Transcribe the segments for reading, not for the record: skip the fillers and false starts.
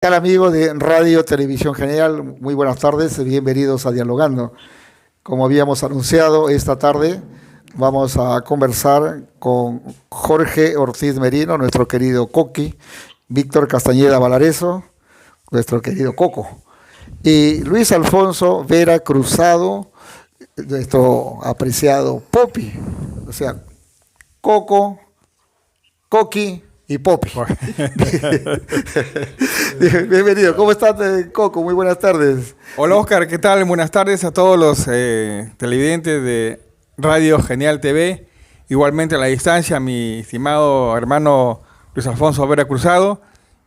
Tal amigo de Radio Televisión General, muy buenas tardes, bienvenidos a Dialogando. Como habíamos anunciado, esta tarde vamos a conversar con Jorge Ortiz Merino, nuestro querido Coqui, Víctor Castañeda Valareso, nuestro querido Coco, y Luis Alfonso Vera Cruzado, nuestro apreciado Popi, o sea, Coco, Coqui y Popi. Bienvenido, ¿cómo estás, Coco? Muy buenas tardes. Hola Oscar, ¿qué tal? Buenas tardes a todos los televidentes de Radio Genial TV. Igualmente a la distancia, mi estimado hermano Luis Alfonso Vera Cruzado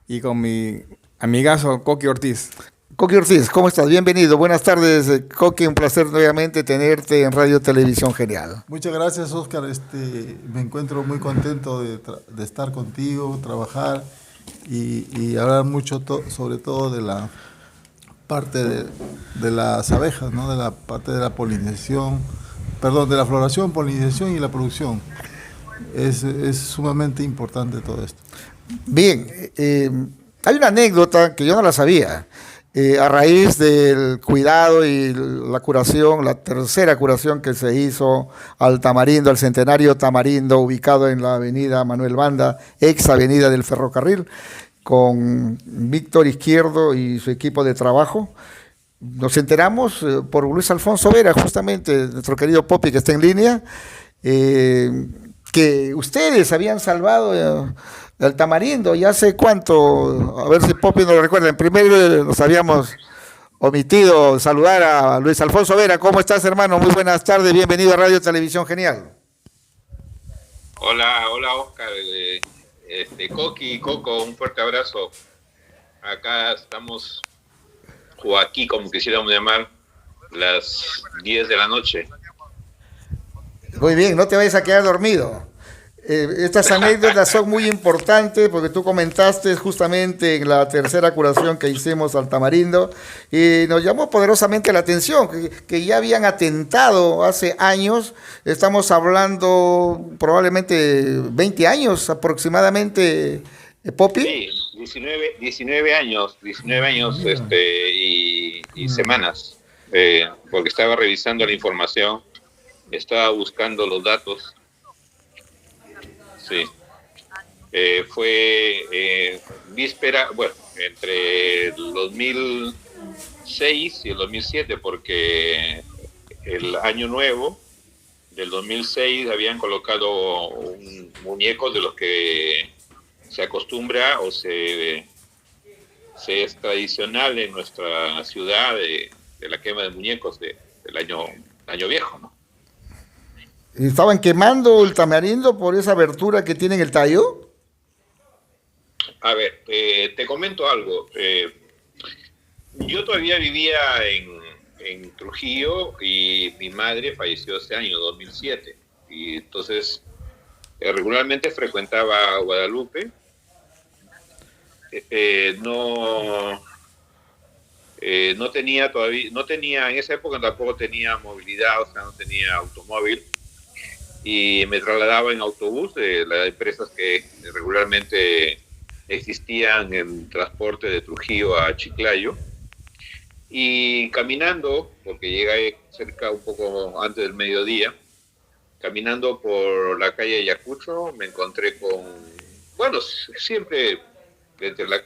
y con mi amigazo Coqui Ortiz. Coqui Ortiz, ¿cómo estás? Bienvenido. Buenas tardes, Coqui. Un placer nuevamente tenerte en Radio Televisión Genial. Muchas gracias, Oscar. Me encuentro muy contento de estar contigo, trabajar y hablar mucho sobre todo de la parte de las abejas, ¿no? De la parte de la polinización, perdón, de la floración, polinización y la producción. Es sumamente importante todo esto. Bien, hay una anécdota que yo no la sabía. A raíz del cuidado y la curación, la tercera curación que se hizo al Tamarindo, al centenario Tamarindo, ubicado en la avenida Manuel Banda, ex avenida del ferrocarril, con Víctor Izquierdo y su equipo de trabajo, nos enteramos por Luis Alfonso Vera, justamente, nuestro querido Popi, que está en línea, que ustedes habían salvado el Tamarindo. ¿Y hace cuánto? A ver si Popi nos lo recuerda. En primer lugar nos habíamos omitido saludar a Luis Alfonso Vera. ¿Cómo estás, hermano? Muy buenas tardes, bienvenido a Radio Televisión Genial. Hola Oscar, Coqui, Coco, un fuerte abrazo. Acá estamos, o aquí como quisiéramos llamar, las 10 de la noche. Muy bien, no te vayas a quedar dormido. Estas anécdotas son muy importantes porque tú comentaste justamente en la tercera curación que hicimos al Tamarindo y nos llamó poderosamente la atención que ya habían atentado hace años. Estamos hablando probablemente 20 años aproximadamente, Popi. Sí, 19 años y semanas, porque estaba revisando la información, estaba buscando los datos. Sí, fue víspera, bueno, entre el 2006 y el 2007, porque el año nuevo del 2006 habían colocado un muñeco de los que se acostumbra o se es tradicional en nuestra ciudad de la quema de muñecos del año viejo, ¿no? ¿Estaban quemando el Tamarindo por esa abertura que tiene en el tallo? A ver, te comento algo. Yo todavía vivía en Trujillo y mi madre falleció ese año, 2007. Y entonces regularmente frecuentaba Guadalupe. No tenía, en esa época tampoco tenía movilidad, o sea, no tenía automóvil. Y me trasladaba en autobús de las empresas que regularmente existían en transporte de Trujillo a Chiclayo, y caminando, porque llegué cerca un poco antes del mediodía, caminando por la calle Ayacucho, me encontré bueno, siempre entre la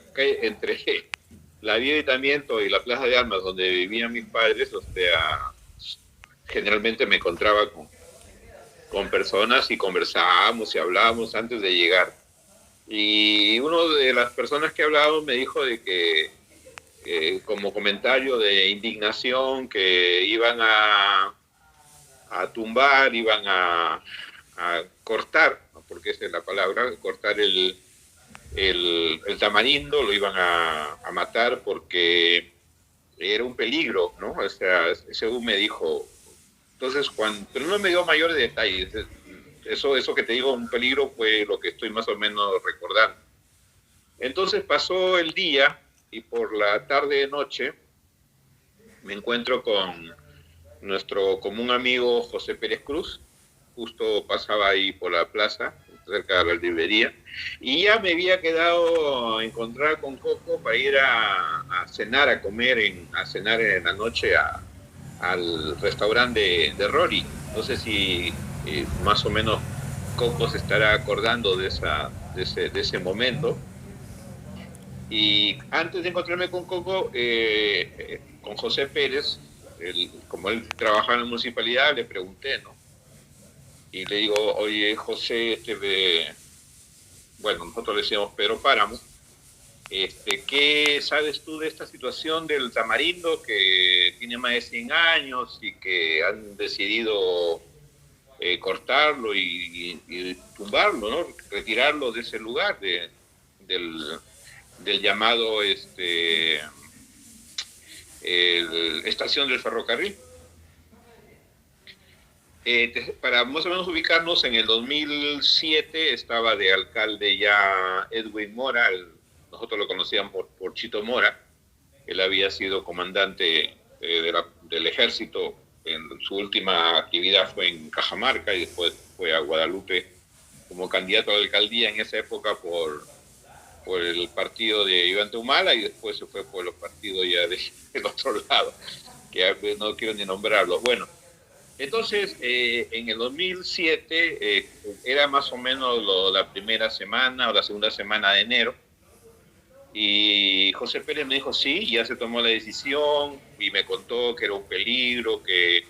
Vía de Ayuntamiento y la Plaza de Armas, donde vivían mis padres, o sea, generalmente me encontraba con personas y conversábamos y hablábamos antes de llegar. Y una de las personas que hablábamos me dijo de que como comentario de indignación, que iban a tumbar, iban a cortar, porque esa es la palabra, cortar el tamarindo, lo iban a matar porque era un peligro, ¿no? O sea, según me dijo. Entonces, pero no me dio mayores detalles. Eso que te digo, un peligro, fue lo que estoy más o menos recordando. Entonces pasó el día y por la tarde-noche me encuentro con nuestro común amigo José Pérez Cruz. Justo pasaba ahí por la plaza, cerca de la librería, y ya me había quedado a encontrar con Coco para ir a cenar, a cenar en la noche al restaurante de Rory. No sé si más o menos Coco se estará acordando de ese momento. Y antes de encontrarme con Coco, con José Pérez, como él trabajaba en la municipalidad, le pregunté, ¿no? Y le digo, oye, José, bueno, nosotros le decíamos Pedro Páramo, ¿qué sabes tú de esta situación del tamarindo que tiene más de 100 años y que han decidido cortarlo y tumbarlo, ¿no? Retirarlo de ese lugar, del llamado estación del ferrocarril? Para más o menos ubicarnos, en el 2007 estaba de alcalde ya Edwin Mora, nosotros lo conocíamos por Chito Mora. Él había sido comandante del ejército. Su última actividad fue en Cajamarca y después fue a Guadalupe como candidato a la alcaldía en esa época por el partido de Iván Humala, y después se fue por los partidos ya del otro lado, que no quiero ni nombrarlos. Bueno, entonces en el 2007 era más o menos la primera semana o la segunda semana de enero, y José Pérez me dijo, sí, ya se tomó la decisión, y me contó que era un peligro, que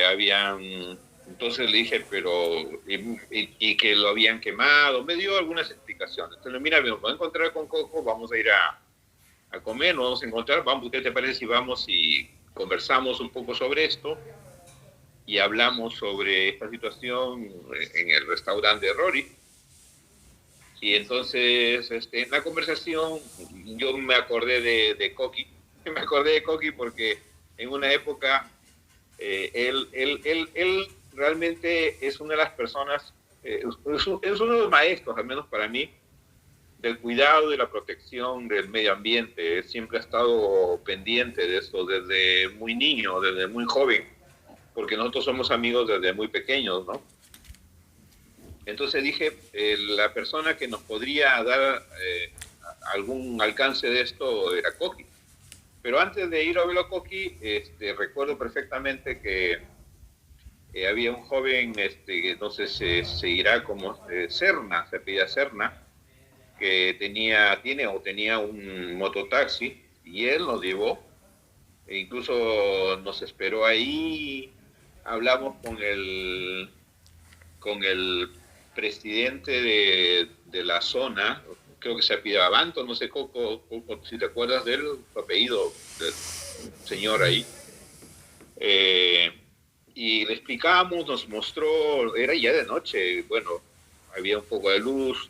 habían... Entonces le dije, y que lo habían quemado. Me dio algunas explicaciones. Entonces, mira, me voy a encontrar con Coco, vamos a ir a comer, nos vamos a encontrar, ¿qué te parece si vamos y conversamos un poco sobre esto? Y hablamos sobre esta situación en el restaurante de Rory. Y entonces, en la conversación, yo me acordé de Coqui. Me acordé de Coqui porque en una época él realmente es una de las personas, es uno de los maestros, al menos para mí, del cuidado, de la protección del medio ambiente. Él siempre ha estado pendiente de esto desde muy niño, desde muy joven, porque nosotros somos amigos desde muy pequeños, ¿no? Entonces dije, la persona que nos podría dar algún alcance de esto era Coqui. Pero antes de ir a verlo a Coqui, recuerdo perfectamente que había un joven, que no sé si se irá como Serna, se apellida Serna, que tenía un mototaxi, y él nos llevó, e incluso nos esperó ahí. Hablamos con el presidente de la zona, creo que se apellidaba Banto, no sé, Coco, si te acuerdas de él, su apellido, del señor ahí. Y le explicamos, nos mostró, era ya de noche, bueno, había un poco de luz,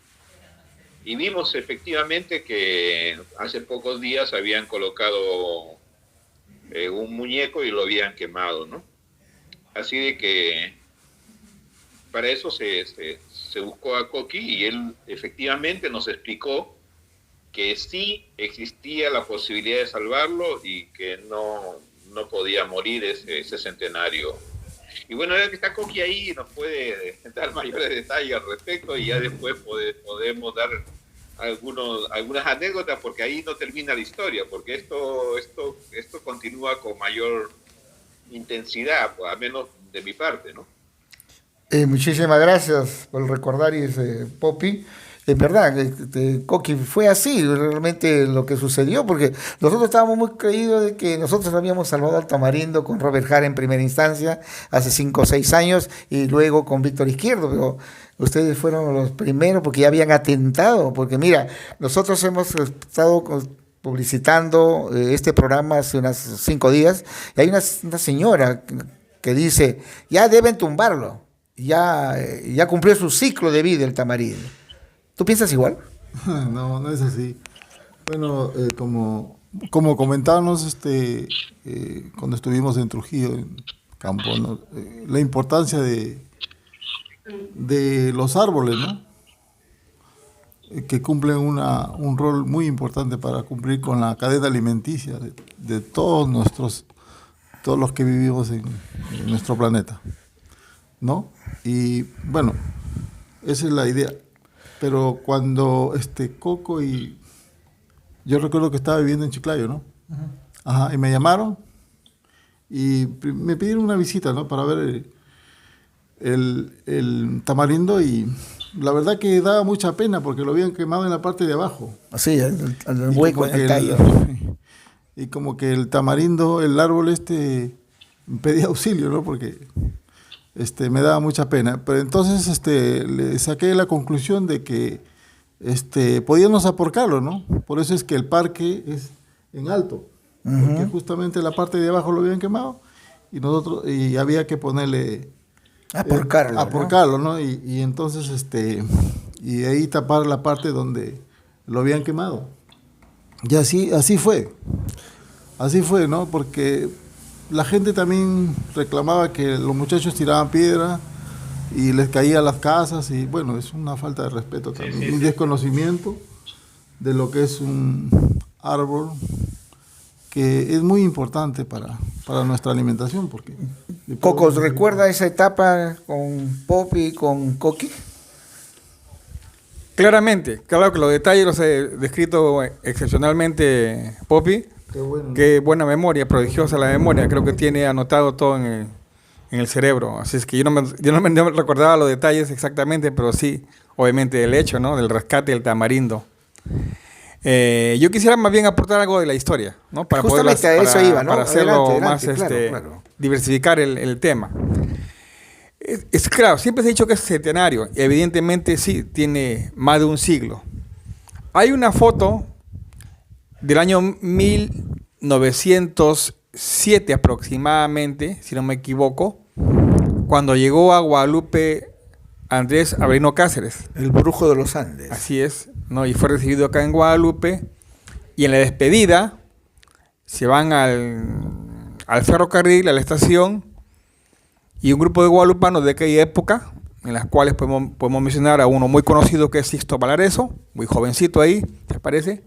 y vimos efectivamente que hace pocos días habían colocado un muñeco y lo habían quemado, ¿no? Así de que para eso se buscó a Coqui, y él efectivamente nos explicó que sí existía la posibilidad de salvarlo y que no podía morir ese centenario. Y bueno, ahora que está Coqui ahí, nos puede dar mayores detalles al respecto, y ya después podemos dar algunas anécdotas, porque ahí no termina la historia, porque esto continúa con mayor intensidad, pues, al menos de mi parte, ¿no? Muchísimas gracias por recordar ese Poppy. Es verdad, Coqui, fue así realmente lo que sucedió, porque nosotros estábamos muy creídos de que nosotros habíamos salvado al Tamarindo con Robert Jara en primera instancia, hace 5 o 6 años, y luego con Víctor Izquierdo, pero ustedes fueron los primeros porque ya habían atentado, porque mira, nosotros hemos estado publicitando este programa hace unos 5 días, y hay una señora que dice, ya deben tumbarlo, ya cumplió su ciclo de vida el Tamarindo. ¿Tú piensas igual? No es así. Bueno, como comentábamos cuando estuvimos en Trujillo, en campo, ¿no? La importancia de los árboles, ¿no? Que cumplen un rol muy importante para cumplir con la cadena alimenticia de todos los que vivimos en nuestro planeta, ¿no? Y bueno, Esa es la idea. Pero cuando Coco y... Yo recuerdo que estaba viviendo en Chiclayo, ¿no? Ajá, y me llamaron y me pidieron una visita, ¿no? Para ver el tamarindo, y la verdad que daba mucha pena porque lo habían quemado en la parte de abajo. Así, el hueco en el tallo. Y como que el tamarindo, el árbol pedía auxilio, ¿no? Porque me daba mucha pena. Pero entonces le saqué la conclusión de que podíamos aporcarlo, ¿no? Por eso es que el parque es en alto, porque justamente la parte de abajo lo habían quemado y había que ponerle aporcarlo, ¿no? Y entonces y ahí tapar la parte donde lo habían quemado. Y así fue, ¿no? Porque la gente también reclamaba que los muchachos tiraban piedra y les caía a las casas, y bueno, es una falta de respeto también, un desconocimiento de lo que es un árbol que es muy importante para nuestra alimentación. Porque Cocos, ¿recuerda esa etapa con Poppy y con Coqui? Claramente, claro que los detalles los he descrito excepcionalmente Poppy. Qué bueno. Qué buena memoria, prodigiosa la memoria, creo que tiene anotado todo en el cerebro. Así es que yo no me recordaba los detalles exactamente, pero sí, obviamente, el hecho, ¿no? Del rescate del tamarindo. Yo quisiera más bien aportar algo de la historia, ¿no? Para justamente a eso iba, ¿no? Para hacerlo adelante, más, claro. diversificar el tema. Claro, siempre se ha dicho que es centenario. Evidentemente sí, tiene más de un siglo. Hay una foto del año 1907 aproximadamente, si no me equivoco, cuando llegó a Guadalupe Andrés Avelino Cáceres. El brujo de los Andes. Así es, ¿no? Y fue recibido acá en Guadalupe, y en la despedida se van al ferrocarril, a la estación, y un grupo de guadalupanos de aquella época, en las cuales podemos mencionar a uno muy conocido que es Sixto Valareso, muy jovencito ahí, ¿te parece?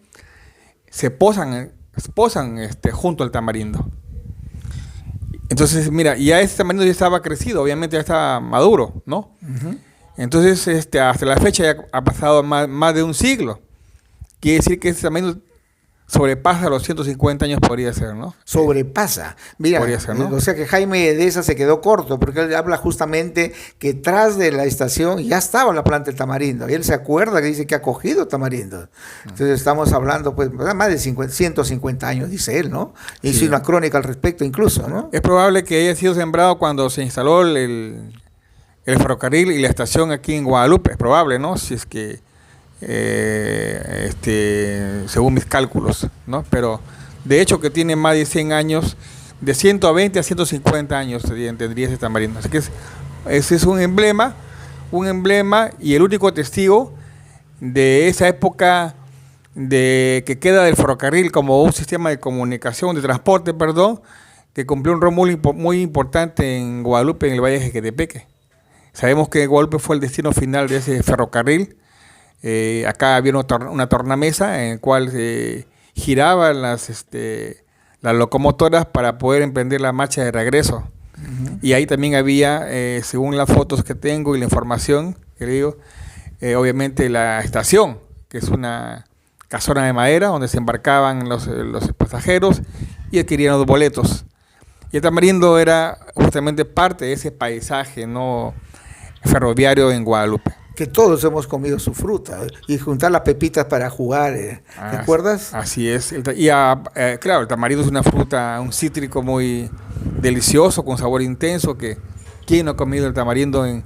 Se posan junto al tamarindo. Entonces, mira, ya este tamarindo ya estaba crecido, obviamente ya estaba maduro, ¿no? Entonces, hasta la fecha ya ha pasado más de un siglo. Quiere decir que este tamarindo sobrepasa los 150 años, podría ser, ¿no? Sobrepasa. Mira, podría ser, ¿no? O sea que Jaime de esa se quedó corto, porque él habla justamente que tras de la estación ya estaba la planta del tamarindo. Y él se acuerda que dice que ha cogido tamarindo. Entonces estamos hablando, pues, más de 150 años, dice él, ¿no? Hizo Sí. una crónica al respecto incluso, ¿no? Es probable que haya sido sembrado cuando se instaló el ferrocarril y la estación aquí en Guadalupe. Es probable, ¿no? Si es que según mis cálculos, ¿no? Pero de hecho que tiene más de 100 años, de 120 a 150 años tendría ese tamarindo. Así que ese es un emblema y el único testigo de esa época que queda del ferrocarril como un sistema de comunicación, de transporte, que cumplió un rol muy importante en Guadalupe, en el Valle de Jequetepeque. Sabemos que Guadalupe fue el destino final de ese ferrocarril. Acá había una tornamesa en la cual giraban las locomotoras para poder emprender la marcha de regreso. Y ahí también había, según las fotos que tengo y la información que le digo, obviamente la estación, que es una casona de madera donde se embarcaban los pasajeros y adquirían los boletos. Y el tamarindo era justamente parte de ese paisaje, ¿no?, ferroviario en Guadalupe. Que todos hemos comido su fruta y juntar las pepitas para jugar, ¿te acuerdas? Así es. Claro, el tamarindo es una fruta, un cítrico muy delicioso, con sabor intenso, que ¿quién no ha comido el tamarindo en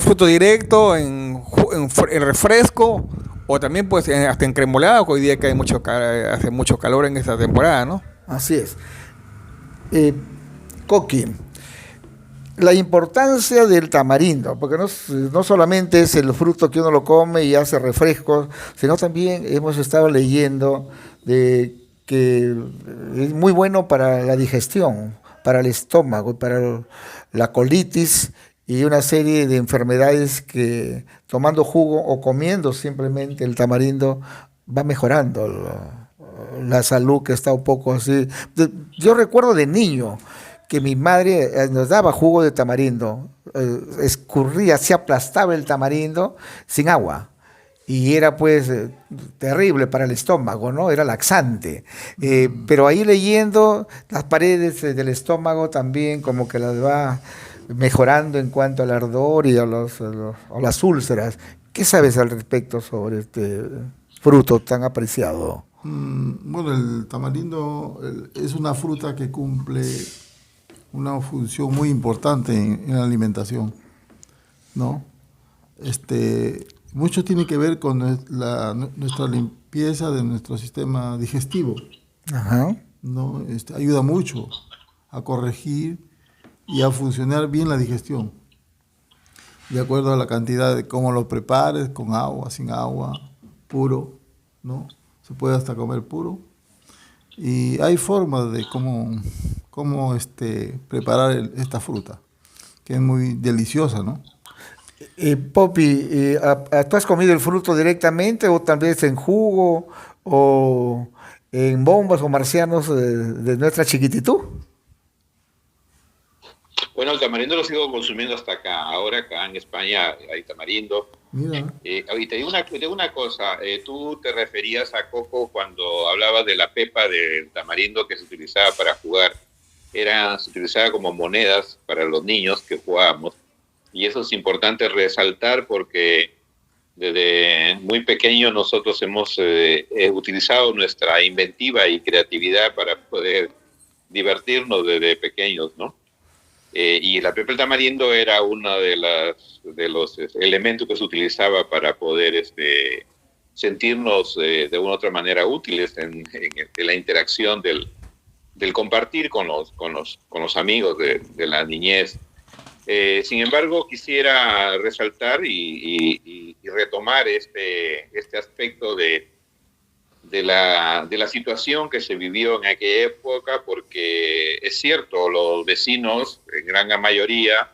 fruto directo, en refresco, o también pues hasta en cremolada, que hoy día que hace mucho calor en esta temporada, ¿no? Así es. Coqui, la importancia del tamarindo, porque no solamente es el fruto que uno lo come y hace refrescos, sino también hemos estado leyendo de que es muy bueno para la digestión, para el estómago, para la colitis y una serie de enfermedades que tomando jugo o comiendo simplemente el tamarindo va mejorando la salud, que está un poco así. Yo recuerdo de niño que mi madre nos daba jugo de tamarindo escurría, se aplastaba el tamarindo sin agua. Y era pues terrible para el estómago, ¿no? Era laxante. Pero ahí leyendo, las paredes del estómago también como que las va mejorando en cuanto al ardor y a las úlceras. ¿Qué sabes al respecto sobre este fruto tan apreciado? Bueno, el tamarindo es una fruta que cumple una función muy importante en la alimentación, ¿no? Mucho tiene que ver con nuestra limpieza de nuestro sistema digestivo, Ajá. ¿no? Ayuda mucho a corregir y a funcionar bien la digestión, de acuerdo a la cantidad de cómo lo prepares, con agua, sin agua, puro, ¿no? Se puede hasta comer puro. Y hay formas de cómo preparar esta fruta, que es muy deliciosa, ¿no? Poppy, ¿tú has comido el fruto directamente o tal vez en jugo o en bombas o marcianos de nuestra chiquititud? Bueno, el tamarindo lo sigo consumiendo hasta acá. Ahora acá en España hay tamarindo. Mira, Y te digo una cosa, tú te referías a coco cuando hablabas de la pepa del tamarindo que se utilizaba para jugar. Se utilizaba como monedas para los niños que jugábamos. Y eso es importante resaltar porque desde muy pequeño nosotros hemos utilizado nuestra inventiva y creatividad para poder divertirnos desde pequeños, ¿no? Y la pepa del tamarindo era uno de los elementos que se utilizaba para poder sentirnos de una u otra manera útiles en la interacción del compartir con los amigos de la niñez. Sin embargo, quisiera resaltar y retomar este aspecto de la situación que se vivió en aquella época, porque es cierto, los vecinos, en gran mayoría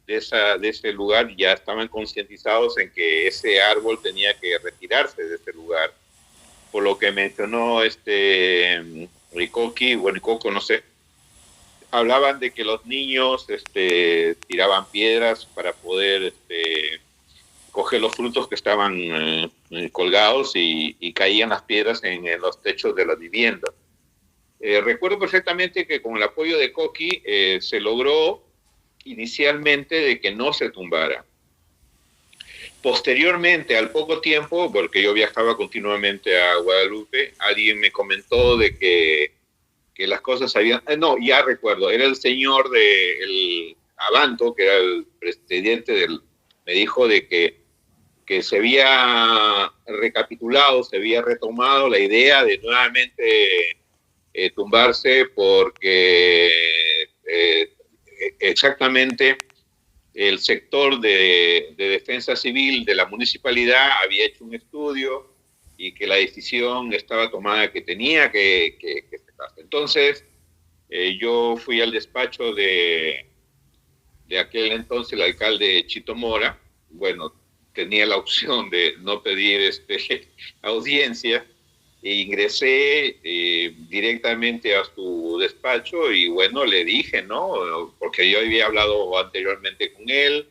de ese lugar, ya estaban concientizados en que ese árbol tenía que retirarse de ese lugar, por lo que mencionó Ricoqui, bueno, Ricoco, no sé, hablaban de que los niños tiraban piedras para poder coger los frutos que estaban colgados y caían las piedras en los techos de las viviendas. Recuerdo perfectamente que con el apoyo de Coqui se logró inicialmente de que no se tumbara. Posteriormente, al poco tiempo, porque yo viajaba continuamente a Guadalupe, alguien me comentó de que las cosas habían... no, ya recuerdo, era el señor del Abanto, que era el presidente me dijo de que se había recapitulado, se había retomado la idea de nuevamente tumbarse porque exactamente el sector de defensa civil de la municipalidad había hecho un estudio y que la decisión estaba tomada que tenía que sacarse. Entonces, yo fui al despacho de aquel entonces el alcalde Chito Mora. Bueno, tenía la opción de no pedir audiencia e ingresé directamente a su despacho y bueno, le dije, ¿no? Porque yo había hablado anteriormente con él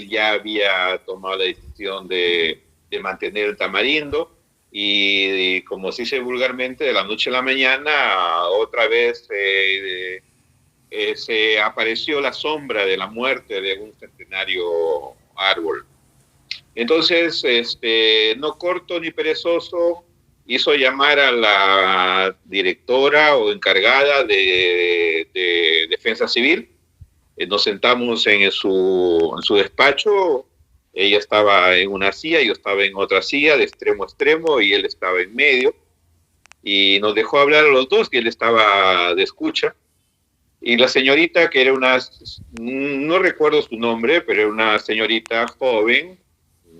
ya había tomado la decisión de mantener el tamarindo y como se dice vulgarmente, de la noche a la mañana otra vez se apareció la sombra de la muerte de un centenario árbol. Entonces, no corto ni perezoso, hizo llamar a la directora o encargada de Defensa Civil. Nos sentamos en su despacho. Ella estaba en una silla, yo estaba en otra silla, de extremo a extremo, y él estaba en medio. Y nos dejó hablar a los dos, que él estaba de escucha. Y la señorita, que era no recuerdo su nombre, pero era una señorita joven,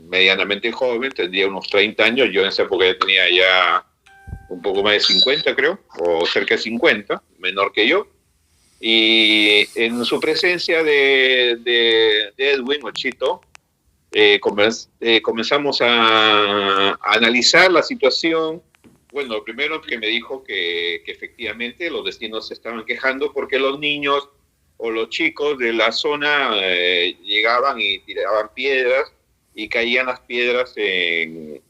medianamente joven, tendría unos 30 años, yo en esa época ya tenía ya un poco más de 50, creo, o cerca de 50, menor que yo, y en su presencia de Edwin o Chito, comenzamos a analizar la situación. Bueno, lo primero que me dijo que efectivamente los vecinos se estaban quejando porque los niños o los chicos de la zona llegaban y tiraban piedras y caían las piedras en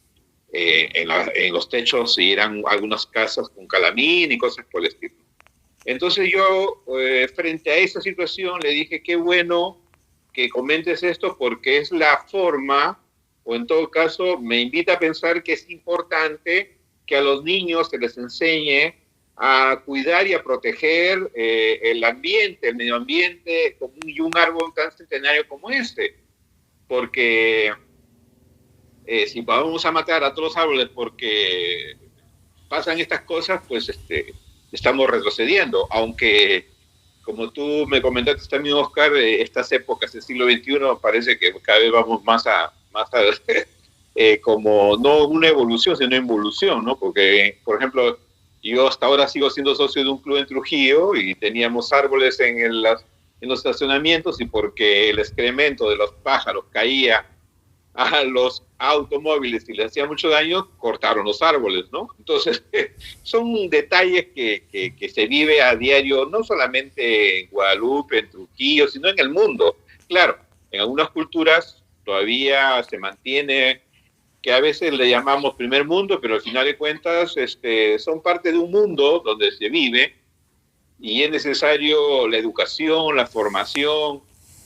los techos y eran algunas casas con calamín y cosas por el estilo. Entonces yo, frente a esa situación, le dije, qué bueno que comentes esto porque es la forma, o en todo caso, me invita a pensar que es importante que a los niños se les enseñe a cuidar y a proteger el ambiente, el medio ambiente y un árbol tan centenario como este. Porque si vamos a matar a todos los árboles porque pasan estas cosas, pues estamos retrocediendo. Aunque, como tú me comentaste también, Oscar, estas épocas del siglo XXI parece que cada vez vamos más a como no una evolución, sino involución, ¿no? Porque, por ejemplo, yo hasta ahora sigo siendo socio de un club en Trujillo y teníamos árboles en los estacionamientos y porque el excremento de los pájaros caía a los automóviles y le hacía mucho daño, cortaron los árboles, ¿no? Entonces, son detalles que se vive a diario, no solamente en Guadalupe, en Trujillo, sino en el mundo. Claro, en algunas culturas todavía se mantiene que a veces le llamamos primer mundo, pero al final de cuentas son parte de un mundo donde se vive y es necesario la educación, la formación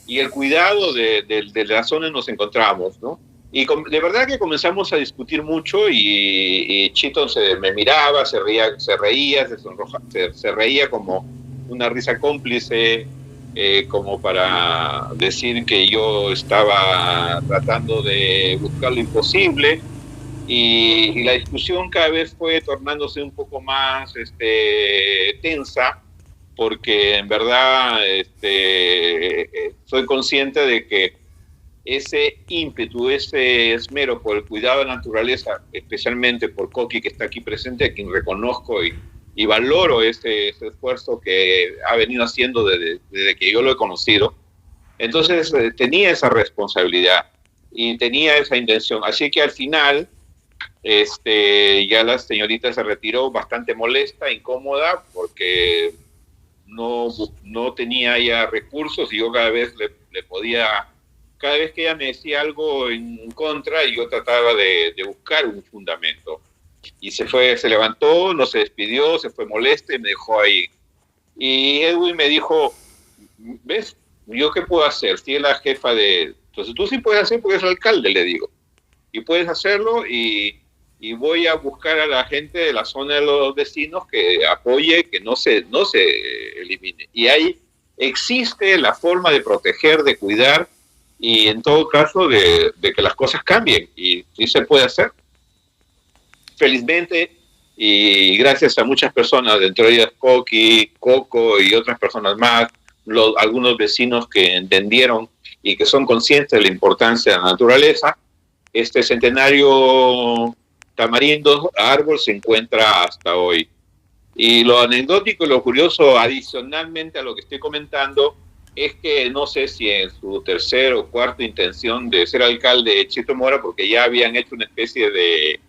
y el cuidado de la zona en nos encontramos, ¿no? Y de verdad que comenzamos a discutir mucho y Chito me miraba, se reía, se reía como una risa cómplice, como para decir que yo estaba tratando de buscar lo imposible y la discusión cada vez fue tornándose un poco más tensa porque en verdad soy consciente de que ese ímpetu, ese esmero por el cuidado de la naturaleza, especialmente por Coqui que está aquí presente, a quien reconozco y valoro ese esfuerzo que ha venido haciendo desde que yo lo he conocido. Entonces tenía esa responsabilidad y tenía esa intención. Así que al final ya la señorita se retiró bastante molesta, incómoda, porque no tenía ya recursos y yo cada vez cada vez que ella me decía algo en contra, yo trataba de buscar un fundamento. Y se levantó, no se despidió, se fue molesta y me dejó ahí. Y Edwin me dijo, ¿ves? ¿Yo qué puedo hacer? Si es la jefa de... Entonces tú sí puedes hacer porque es el alcalde, le digo. Y puedes hacerlo y voy a buscar a la gente de la zona de los vecinos que apoye, que no se elimine. Y ahí existe la forma de proteger, de cuidar y en todo caso de que las cosas cambien. Y sí se puede hacer. Felizmente, y gracias a muchas personas, dentro de ellas Coqui, Coco y otras personas más, algunos vecinos que entendieron y que son conscientes de la importancia de la naturaleza, este centenario tamarindo árbol se encuentra hasta hoy. Y lo anecdótico y lo curioso, adicionalmente a lo que estoy comentando, es que no sé si en su tercera o cuarta intención de ser alcalde de Chito Mora, porque ya habían hecho una especie de,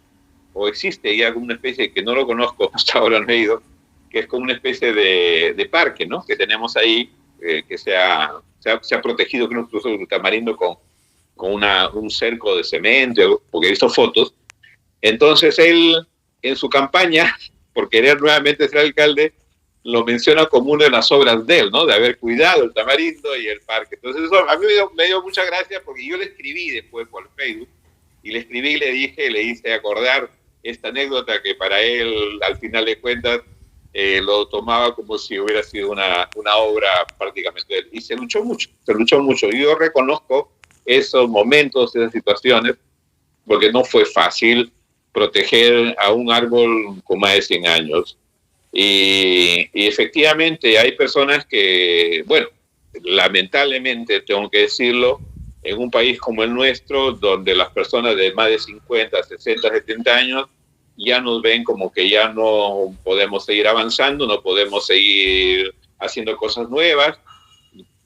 o existe ya una especie que no lo conozco, hasta ahora no he ido, que es como una especie de parque, ¿no? Que tenemos ahí, que se ha protegido, creo, incluso el tamarindo con un cerco de cemento, porque he visto fotos. Entonces él, en su campaña, por querer nuevamente ser alcalde, lo menciona como una de las obras de él, ¿no? De haber cuidado el tamarindo y el parque. Entonces eso a mí me dio mucha gracia porque yo le escribí después por Facebook y le escribí y le hice acordar esta anécdota que para él, al final de cuentas, lo tomaba como si hubiera sido una obra prácticamente de él. Y se luchó mucho. Yo reconozco esos momentos, esas situaciones, porque no fue fácil proteger a un árbol con más de 100 años. Y efectivamente hay personas que, bueno, lamentablemente tengo que decirlo, en un país como el nuestro, donde las personas de más de 50, 60, 70 años ya nos ven como que ya no podemos seguir avanzando, no podemos seguir haciendo cosas nuevas,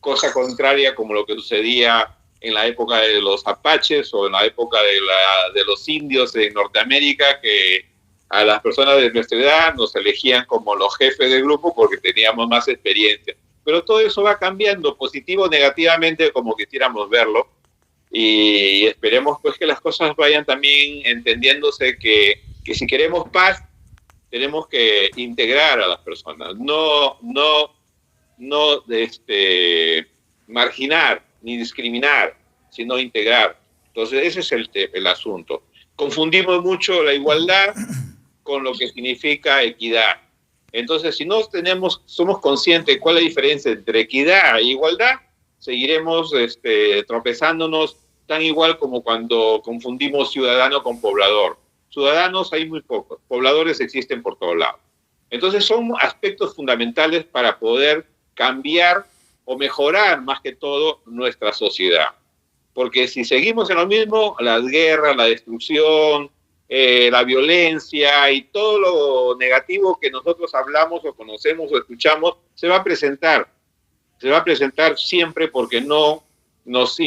cosa contraria como lo que sucedía en la época de los apaches o en la época de los indios en Norteamérica, que a las personas de nuestra edad nos elegían como los jefes del grupo porque teníamos más experiencia. pero todo eso va cambiando positivo o negativamente como quisiéramos verlo, y esperemos pues que las cosas vayan también entendiéndose que si queremos paz tenemos que integrar a las personas, no marginar ni discriminar, sino integrar. Entonces ese es el asunto. Confundimos mucho la igualdad con lo que significa equidad. Entonces, si no somos conscientes de cuál es la diferencia entre equidad e igualdad, seguiremos tropezándonos tan igual como cuando confundimos ciudadano con poblador. Ciudadanos hay muy pocos, pobladores existen por todos lados. Entonces son aspectos fundamentales para poder cambiar o mejorar más que todo nuestra sociedad. Porque si seguimos en lo mismo, las guerras, la destrucción, la violencia y todo lo negativo que nosotros hablamos o conocemos o escuchamos, se va a presentar. Se va a presentar siempre porque no nos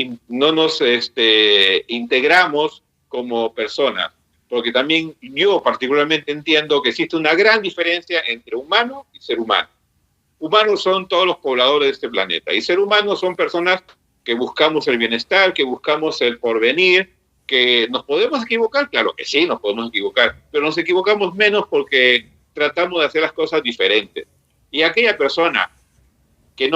integramos como personas. Porque también yo particularmente entiendo que existe una gran diferencia entre humano y ser humano. Humanos son todos los pobladores de este planeta y ser humanos son personas que buscamos el bienestar, que buscamos el porvenir, que nos podemos equivocar, claro que sí, nos podemos equivocar, pero nos equivocamos menos porque tratamos de hacer las cosas diferentes. Y aquella persona que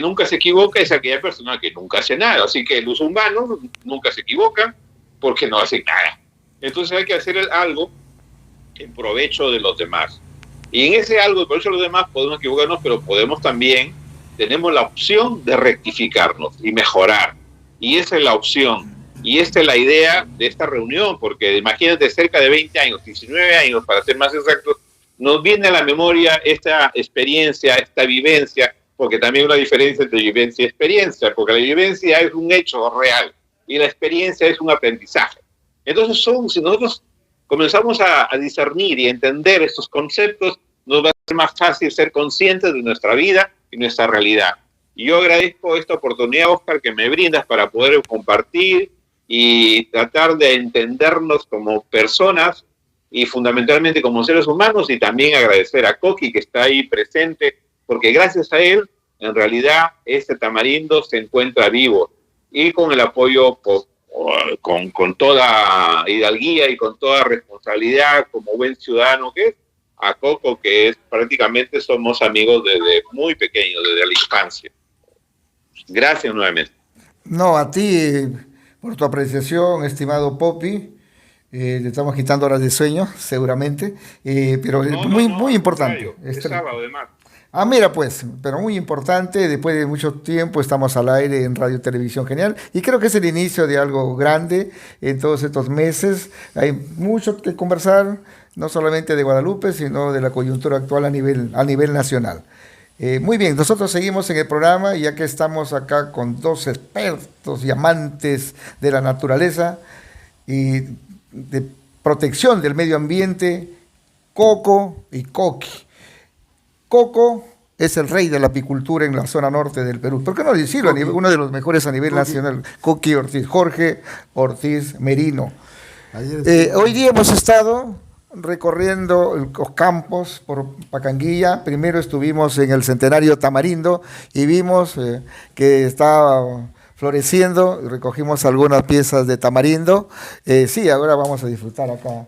nunca se equivoca es aquella persona que nunca hace nada. Así que los humanos nunca se equivocan porque no hacen nada. Entonces hay que hacer algo en provecho de los demás. Y en ese algo en provecho de los demás podemos equivocarnos, pero tenemos la opción de rectificarnos y mejorar. Y esa es la opción. Y esta es la idea de esta reunión, porque imagínate, cerca de 20 años, 19 años, para ser más exactos, nos viene a la memoria esta experiencia, esta vivencia, porque también hay una diferencia entre vivencia y experiencia, porque la vivencia es un hecho real y la experiencia es un aprendizaje. Entonces, si nosotros comenzamos a discernir y a entender estos conceptos, nos va a ser más fácil ser conscientes de nuestra vida y nuestra realidad. Y yo agradezco esta oportunidad, Oscar, que me brindas para poder compartir y tratar de entendernos como personas y fundamentalmente como seres humanos, y también agradecer a Coqui que está ahí presente, porque gracias a él, en realidad, este tamarindo se encuentra vivo y con el apoyo, con toda hidalguía y con toda responsabilidad como buen ciudadano que es, a Coco, que es prácticamente somos amigos desde muy pequeños, desde la infancia. Gracias nuevamente. No, a ti por tu apreciación, estimado Poppy. Le estamos quitando horas de sueño, seguramente, pero muy importante. Es sábado, además. Ah, mira, pues, pero muy importante, después de mucho tiempo estamos al aire en Radio Televisión Genial y creo que es el inicio de algo grande en todos estos meses. Hay mucho que conversar, no solamente de Guadalupe, sino de la coyuntura actual a nivel nacional. Muy bien, nosotros seguimos en el programa, ya que estamos acá con dos expertos y amantes de la naturaleza y de protección del medio ambiente, Coco y Coqui. Coco es el rey de la apicultura en la zona norte del Perú. ¿Por qué no decirlo? Uno de los mejores a nivel nacional. Coqui Ortiz, Jorge Ortiz Merino. Hoy día hemos estado recorriendo los campos por Pacanguilla. Primero estuvimos en el Centenario Tamarindo y vimos que estaba floreciendo, recogimos algunas piezas de tamarindo. Sí, ahora vamos a disfrutar acá,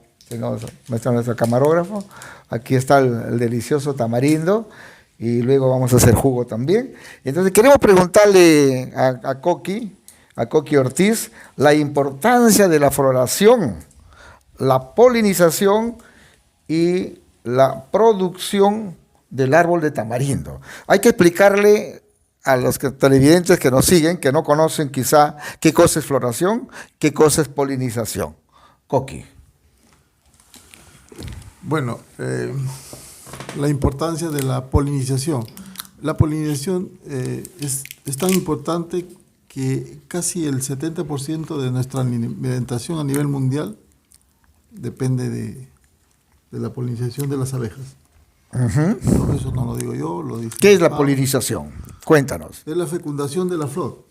nuestro camarógrafo. Aquí está el delicioso tamarindo y luego vamos a hacer jugo también. Entonces queremos preguntarle a Coqui Ortiz la importancia de la floración, la polinización y la producción del árbol de tamarindo. Hay que explicarle a los televidentes que nos siguen, que no conocen quizá qué cosa es floración, qué cosa es polinización. Coqui. Bueno, la importancia de la polinización. La polinización es tan importante que casi el 70% de nuestra alimentación a nivel mundial depende de la polinización de las abejas. No, eso no lo digo yo, lo dice. ¿Qué es la polinización? Cuéntanos. Es la fecundación de la flor.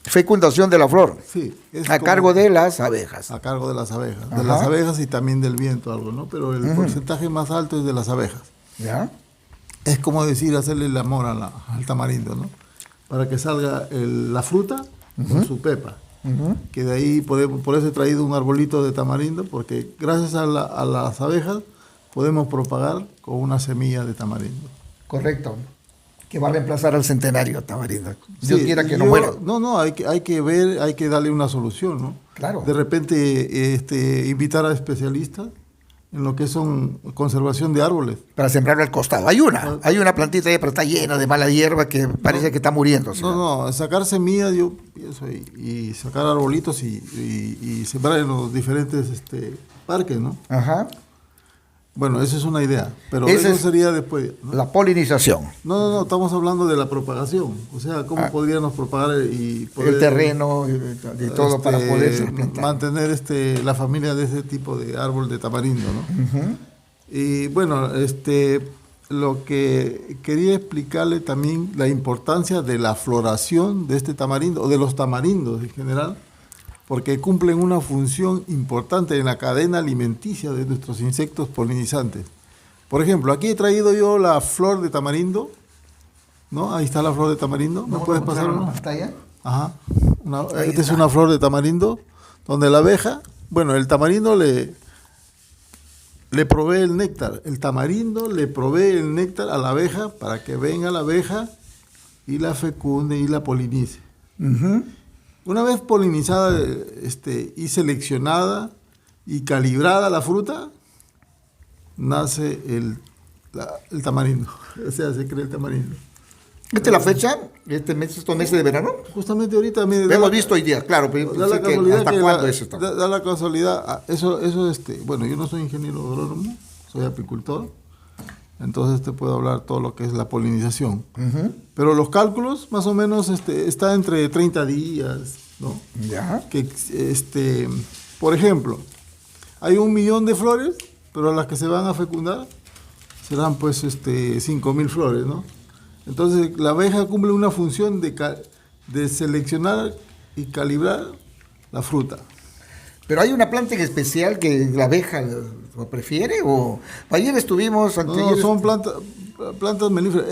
Fecundación de la flor. Sí. Cargo de las abejas. A cargo de las abejas. Ajá. De las abejas y también del viento algo, ¿no? Pero el porcentaje más alto es de las abejas. ¿Ya? es como decir hacerle el amor al tamarindo, ¿no? Para que salga la fruta con su pepa. Que de ahí por eso he traído un arbolito de tamarindo, porque gracias a las abejas podemos propagar con una semilla de tamarindo. Correcto. Que va a reemplazar al centenario tamarindo. Sí, Dios quiera que no muera. No, hay que ver, hay que darle una solución, ¿no? Claro. De repente invitar a especialistas en lo que son conservación de árboles. Para sembrarlo al costado. Hay una plantita ahí, pero está llena de mala hierba que parece que está muriendo. No, sacar semillas, yo pienso, y sacar arbolitos y sembrar en los diferentes parques, ¿no? Ajá. Bueno, esa es una idea, pero Esa eso es sería después, ¿no? la polinización. No, estamos hablando de la propagación, o sea, cómo podríamos propagar y poder, el terreno y todo para poder plantar. mantener la familia de ese tipo de árbol de tamarindo, ¿no? Ujú. Y bueno, lo que quería explicarle también la importancia de la floración de este tamarindo, o de los tamarindos en general, porque cumplen una función importante en la cadena alimenticia de nuestros insectos polinizantes. Por ejemplo, aquí he traído yo la flor de tamarindo, ¿no? Ahí está la flor de tamarindo. ¿Me puedes pasar una? pantalla? Ajá. Esta es una flor de tamarindo, donde la abeja, bueno, el tamarindo le provee el néctar. El tamarindo le provee el néctar a la abeja para que venga la abeja y la fecunde y la polinice. Uh-huh. Una vez polinizada y seleccionada y calibrada la fruta, nace el tamarindo. O sea, se crea el tamarindo. ¿Esta es la fecha? ¿Estos meses de verano? Justamente ahorita... Lo hemos visto hoy día, claro, pero da la casualidad ¿hasta cuándo es esto? Da la casualidad, bueno, yo no soy ingeniero agrónomo, soy apicultor, entonces te puedo hablar todo lo que es la polinización. Uh-huh. Pero los cálculos, más o menos, está entre 30 días, ¿no? Ya. Que, por ejemplo, hay 1 millón de flores, pero las que se van a fecundar serán, pues, 5.000 flores, ¿no? Entonces, la abeja cumple una función de seleccionar y calibrar la fruta. ¿Pero hay una planta en especial que la abeja lo prefiere? ¿O ayer estuvimos... No, son plantas melíferas.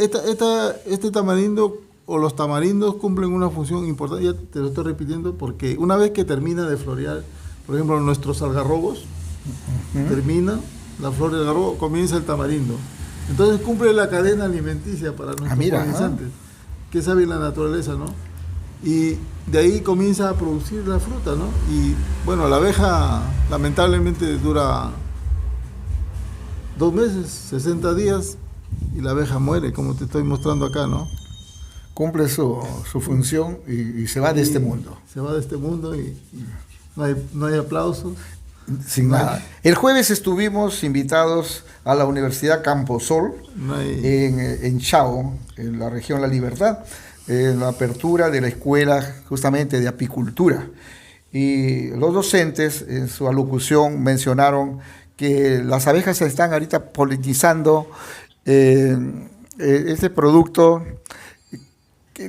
Este tamarindo o los tamarindos cumplen una función importante, ya te lo estoy repitiendo, porque una vez que termina de florear, por ejemplo, nuestros algarrobos, termina la flor del algarrobo, comienza el tamarindo. Entonces cumple la cadena alimenticia para nuestros polinizantes, que sabe la naturaleza, ¿no? Y de ahí comienza a producir la fruta, ¿no? Y bueno, la abeja lamentablemente dura 2 meses, 60 días, y la abeja muere, como te estoy mostrando acá, ¿no? Cumple su función y se va de este mundo. Se va de este mundo y no hay aplausos. Sin nada. El jueves estuvimos invitados a la Universidad Camposol en Chao, en la región La Libertad, en la apertura de la escuela justamente de apicultura. Y los docentes en su alocución mencionaron que las abejas están ahorita polinizando este producto,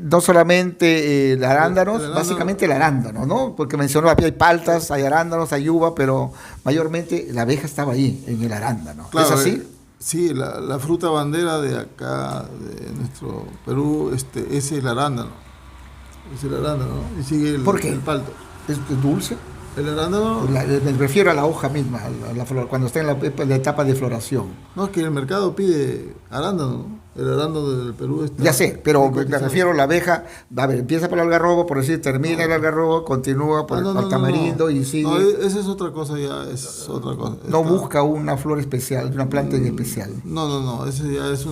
no solamente el arándanos, básicamente el arándano, ¿no? Porque mencionó, aquí hay paltas, hay arándanos, hay uva, pero mayormente la abeja estaba ahí, en el arándano. Claro, ¿es así? Sí, la fruta bandera de acá, de nuestro Perú, es el arándano. Es el arándano, ¿no? Y sigue ¿Por qué? El palto. ¿Es dulce? El arándano... Me refiero a la hoja misma, a la flor, cuando está en la etapa de floración. No, es que el mercado pide arándano, ¿no? El arándano del Perú está... Ya sé, pero me refiero a la abeja, a ver, empieza por el algarrobo, por decir, termina el algarrobo, continúa por el tamarindo y sigue... No, esa es otra cosa ya, es otra cosa. No busca una flor especial, una planta en especial. No, ese ya es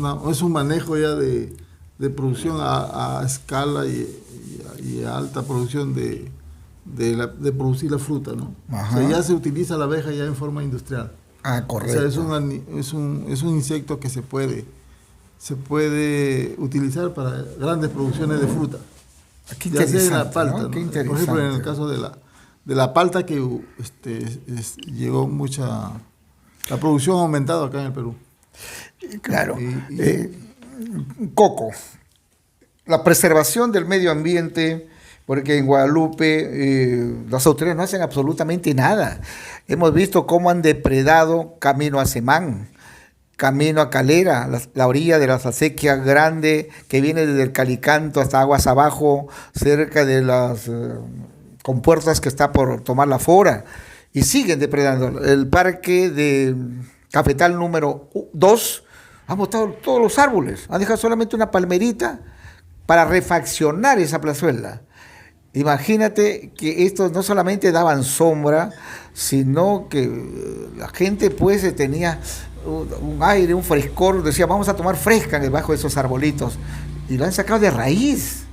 un manejo ya de producción a escala y a alta producción de producir la fruta, ¿no? Ajá. O sea, ya se utiliza la abeja ya en forma industrial. Ah, correcto. O sea, es un insecto que se puede utilizar para grandes producciones de fruta. Qué ya sea en la interesante, palta, ¿no? Qué ¿no? interesante. Por ejemplo, en el caso de la palta, que llegó mucha... La producción ha aumentado acá en el Perú. Claro. Coco. La preservación del medio ambiente, porque en Guadalupe las autoridades no hacen absolutamente nada. Hemos visto cómo han depredado camino a Semán. camino a Calera, la orilla de la acequia grande que viene desde el Calicanto hasta aguas abajo, cerca de las compuertas que está por tomar la Fora, y siguen depredando. El parque de Cafetal número 2 ha botado todos los árboles, ha dejado solamente una palmerita para refaccionar esa plazuela. Imagínate que estos no solamente daban sombra, sino que la gente pues tenía un aire, un frescor, decía vamos a tomar fresca debajo de esos arbolitos, y lo han sacado de raíz.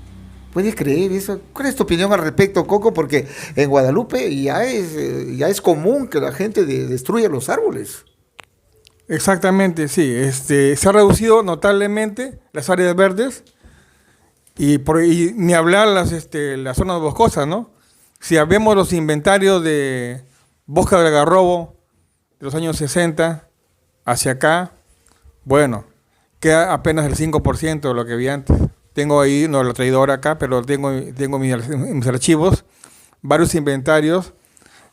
¿Puedes creer eso? ¿Cuál es tu opinión al respecto, Coco? Porque en Guadalupe ya es común que la gente destruya los árboles. Exactamente, sí. Se ha reducido notablemente las áreas verdes y ni hablar las zonas boscosas, ¿no? Si vemos los inventarios de bosque del algarrobo de los años 60 hacia acá, bueno, queda apenas el 5% de lo que había antes. Tengo ahí, no lo he traído ahora acá, pero tengo en mis archivos varios inventarios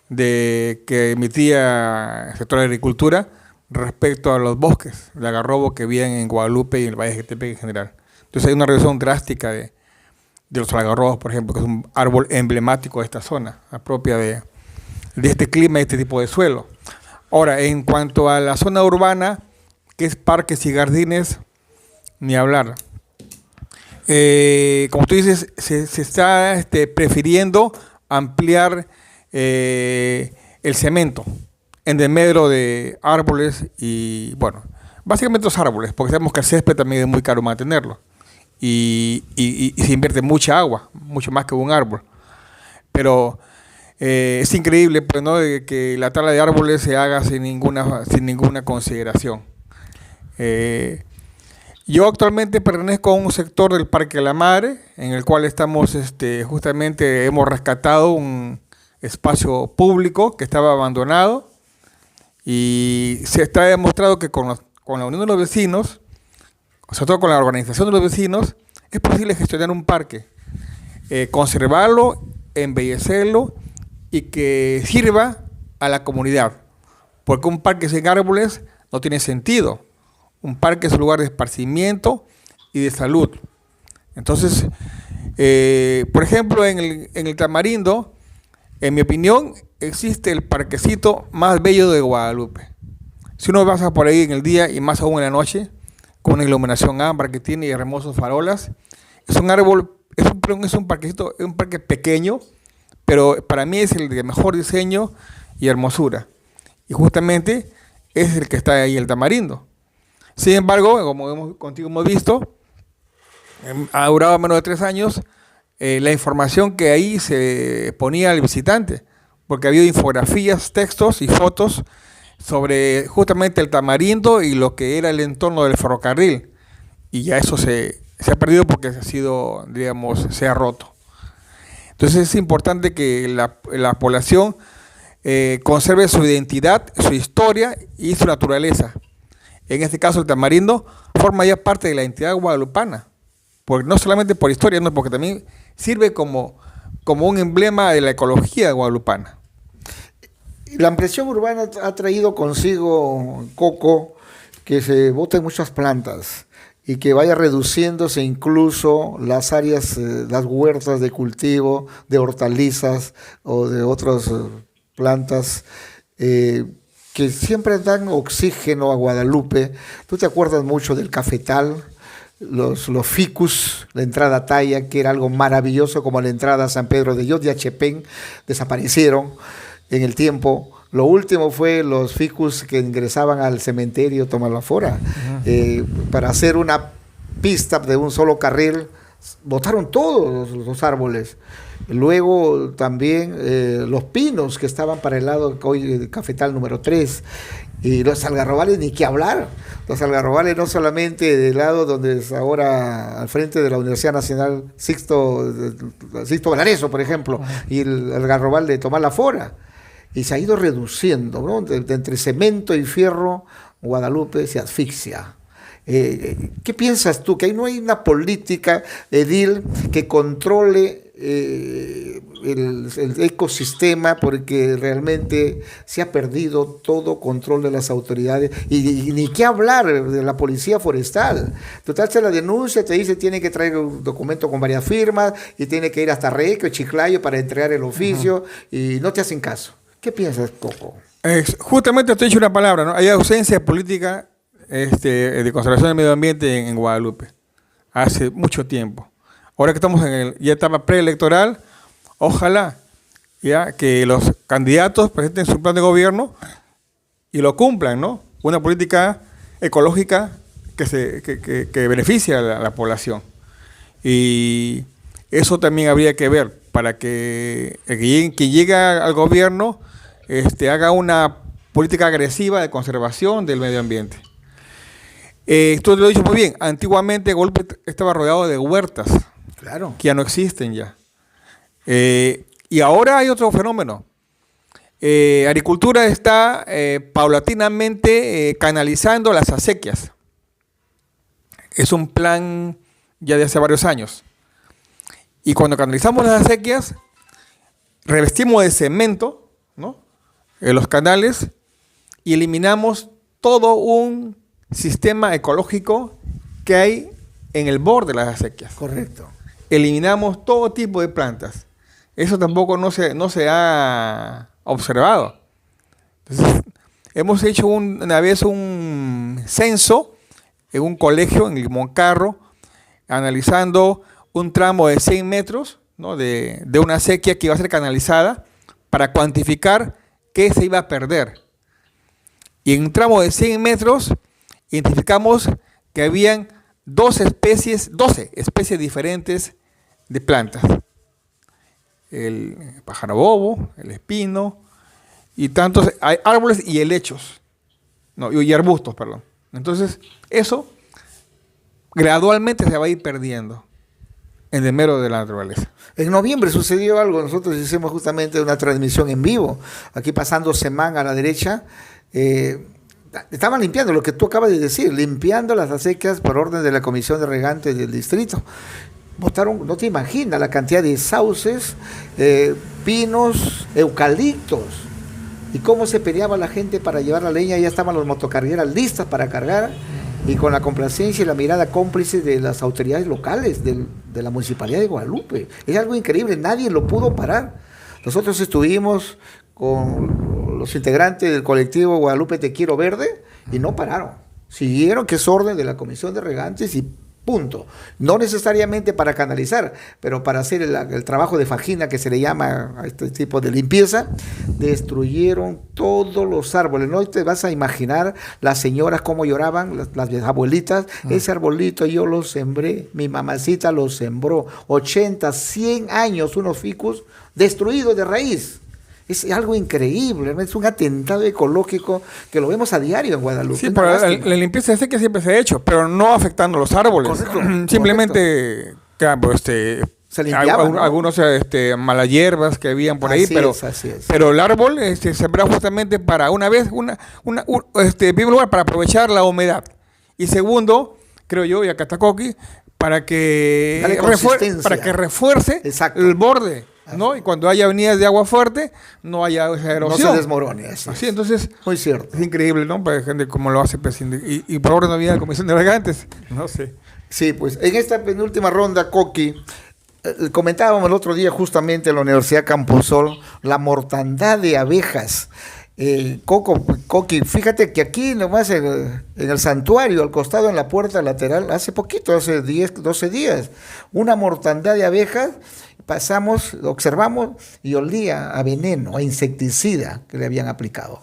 que emitía el sector de agricultura respecto a los bosques de algarrobo que había en Guadalupe y en el Valle de Jetepec en general. Entonces hay una reducción drástica de los algarrobos, por ejemplo, que es un árbol emblemático de esta zona, propia de este clima y este tipo de suelo. Ahora, en cuanto a la zona urbana, que es parques y jardines, ni hablar. Como tú dices, se está prefiriendo ampliar el cemento en desmedro de árboles y, bueno, básicamente los árboles, porque sabemos que el césped también es muy caro mantenerlo y se invierte mucha agua, mucho más que un árbol. Pero es increíble, pues, ¿no?, de que la tala de árboles se haga sin ninguna consideración. Yo actualmente pertenezco a un sector del Parque de la Madre, en el cual estamos, justamente hemos rescatado un espacio público que estaba abandonado y se está demostrado que con la unión de los vecinos, sobre todo con la organización de los vecinos, es posible gestionar un parque, conservarlo, embellecerlo y que sirva a la comunidad, porque un parque sin árboles no tiene sentido. Un parque es un lugar de esparcimiento y de salud. Entonces, por ejemplo, en el Tamarindo, en mi opinión, existe el parquecito más bello de Guadalupe. Si uno pasa por ahí en el día y más aún en la noche, con una iluminación ámbar que tiene y hermosos farolas, es un árbol, es un parquecito, es un parque pequeño, pero para mí es el de mejor diseño y hermosura. Y justamente es el que está ahí, el Tamarindo. Sin embargo, como contigo hemos visto, ha durado menos de 3 años la información que ahí se ponía al visitante, porque había infografías, textos y fotos sobre justamente el Tamarindo y lo que era el entorno del ferrocarril. Y ya eso se ha perdido porque se ha roto. Entonces es importante que la población conserve su identidad, su historia y su naturaleza. En este caso el Tamarindo forma ya parte de la identidad guadalupana, porque no solamente por historia, no, porque también sirve como un emblema de la ecología guadalupana. La ampliación urbana ha traído consigo, Coco, que se boten muchas plantas y que vaya reduciéndose incluso las áreas, las huertas de cultivo, de hortalizas o de otras plantas que siempre dan oxígeno a Guadalupe. Tú te acuerdas mucho del cafetal, los ficus, la entrada a Talla, que era algo maravilloso, como la entrada a San Pedro de Yotl, desaparecieron en el tiempo. Lo último fue los ficus que ingresaban al cementerio Tomalafora. Para hacer una pista de un solo carril, botaron todos los árboles. Luego también los pinos que estaban para el lado hoy Cafetal número 3. Y los algarrobales, ni qué hablar. Los algarrobales no solamente del lado donde es ahora al frente de la Universidad Nacional Sixto Valareso, por ejemplo, y el algarrobal de Tomás Lafora. Y se ha ido reduciendo, ¿no? Entre cemento y fierro, Guadalupe se asfixia. ¿Qué piensas tú? Que ahí no hay una política edil que controle el ecosistema, porque realmente se ha perdido todo control de las autoridades. Y ni qué hablar de la policía forestal. Total, se la denuncia, te dice tiene que traer un documento con varias firmas y tiene que ir hasta Reque o Chiclayo para entregar el oficio y no te hacen caso. ¿Qué piensas, Coco? Justamente te he dicho una palabra, ¿no? Hay ausencia de política de conservación del medio ambiente en Guadalupe. Hace mucho tiempo. Ahora que estamos en ya etapa preelectoral, ojalá ya que los candidatos presenten su plan de gobierno y lo cumplan, ¿no? Una política ecológica que beneficie a la población. Y eso también habría que ver para que quien llegue al gobierno haga una política agresiva de conservación del medio ambiente. Esto lo he dicho muy bien. Antiguamente Guadalupe estaba rodeado de huertas, Claro. que ya no existen ya. Y ahora hay otro fenómeno. Agricultura está paulatinamente canalizando las acequias. Es un plan ya de hace varios años. Y cuando canalizamos las acequias, revestimos de cemento, ¿no?, los canales y eliminamos todo un sistema ecológico que hay en el borde de las acequias. Correcto. Eliminamos todo tipo de plantas. Eso tampoco no se ha observado. Entonces, hemos hecho una vez un censo en un colegio en Moncarro, analizando un tramo de 100 metros, ¿no?, de una acequia que iba a ser canalizada para cuantificar qué se iba a perder. Y en un tramo de 100 metros identificamos que habían 12 especies diferentes de plantas. El pájaro bobo, el espino, y tantos hay árboles y helechos, y arbustos, perdón. Entonces, eso gradualmente se va a ir perdiendo en el mero de la naturaleza. En noviembre sucedió algo, nosotros hicimos justamente una transmisión en vivo, aquí pasando Semán a la derecha, estaban limpiando, lo que tú acabas de decir, limpiando las acequias por orden de la Comisión de Regantes del distrito. Botaron, no te imaginas la cantidad de sauces, pinos, eucaliptos, y cómo se peleaba la gente para llevar la leña. Ya estaban los motocargueras listas para cargar, y con la complacencia y la mirada cómplice de las autoridades locales de la Municipalidad de Guadalupe. Es algo increíble, nadie lo pudo parar. Nosotros estuvimos con los integrantes del colectivo Guadalupe Te Quiero Verde y no pararon. Siguieron, que es orden de la Comisión de Regantes, y punto. No necesariamente para canalizar, pero para hacer el trabajo de fajina que se le llama a este tipo de limpieza. Destruyeron todos los árboles. No te vas a imaginar las señoras cómo lloraban, las abuelitas. Ese arbolito yo lo sembré, mi mamacita lo sembró. 80, 100 años, unos ficus destruidos de raíz. Es algo increíble, es un atentado ecológico que lo vemos a diario en Guadalupe. Sí, pero la limpieza de acequia siempre se ha hecho, pero no afectando los árboles. Correcto, simplemente se limpiaban, ¿no? Algunos malas hierbas que habían por ahí, Así es. pero el árbol sembrado justamente para en primer lugar, para aprovechar la humedad, y segundo, creo yo, y acá está Coqui, para que refuerce Exacto. el borde, ¿no? Y cuando haya avenidas de agua fuerte, no haya esa erosión. No se desmorone. Así, entonces, muy cierto. es increíble, ¿no? Para gente como lo hace y por orden no había la Comisión de Regantes, no sé. Sí, pues en esta penúltima ronda, Coqui, comentábamos el otro día justamente en la Universidad Camposol la mortandad de abejas. Coqui, fíjate que aquí nomás en el santuario, al costado, en la puerta lateral, hace 10, 12 días, una mortandad de abejas. Pasamos, observamos y olía a veneno, a insecticida que le habían aplicado.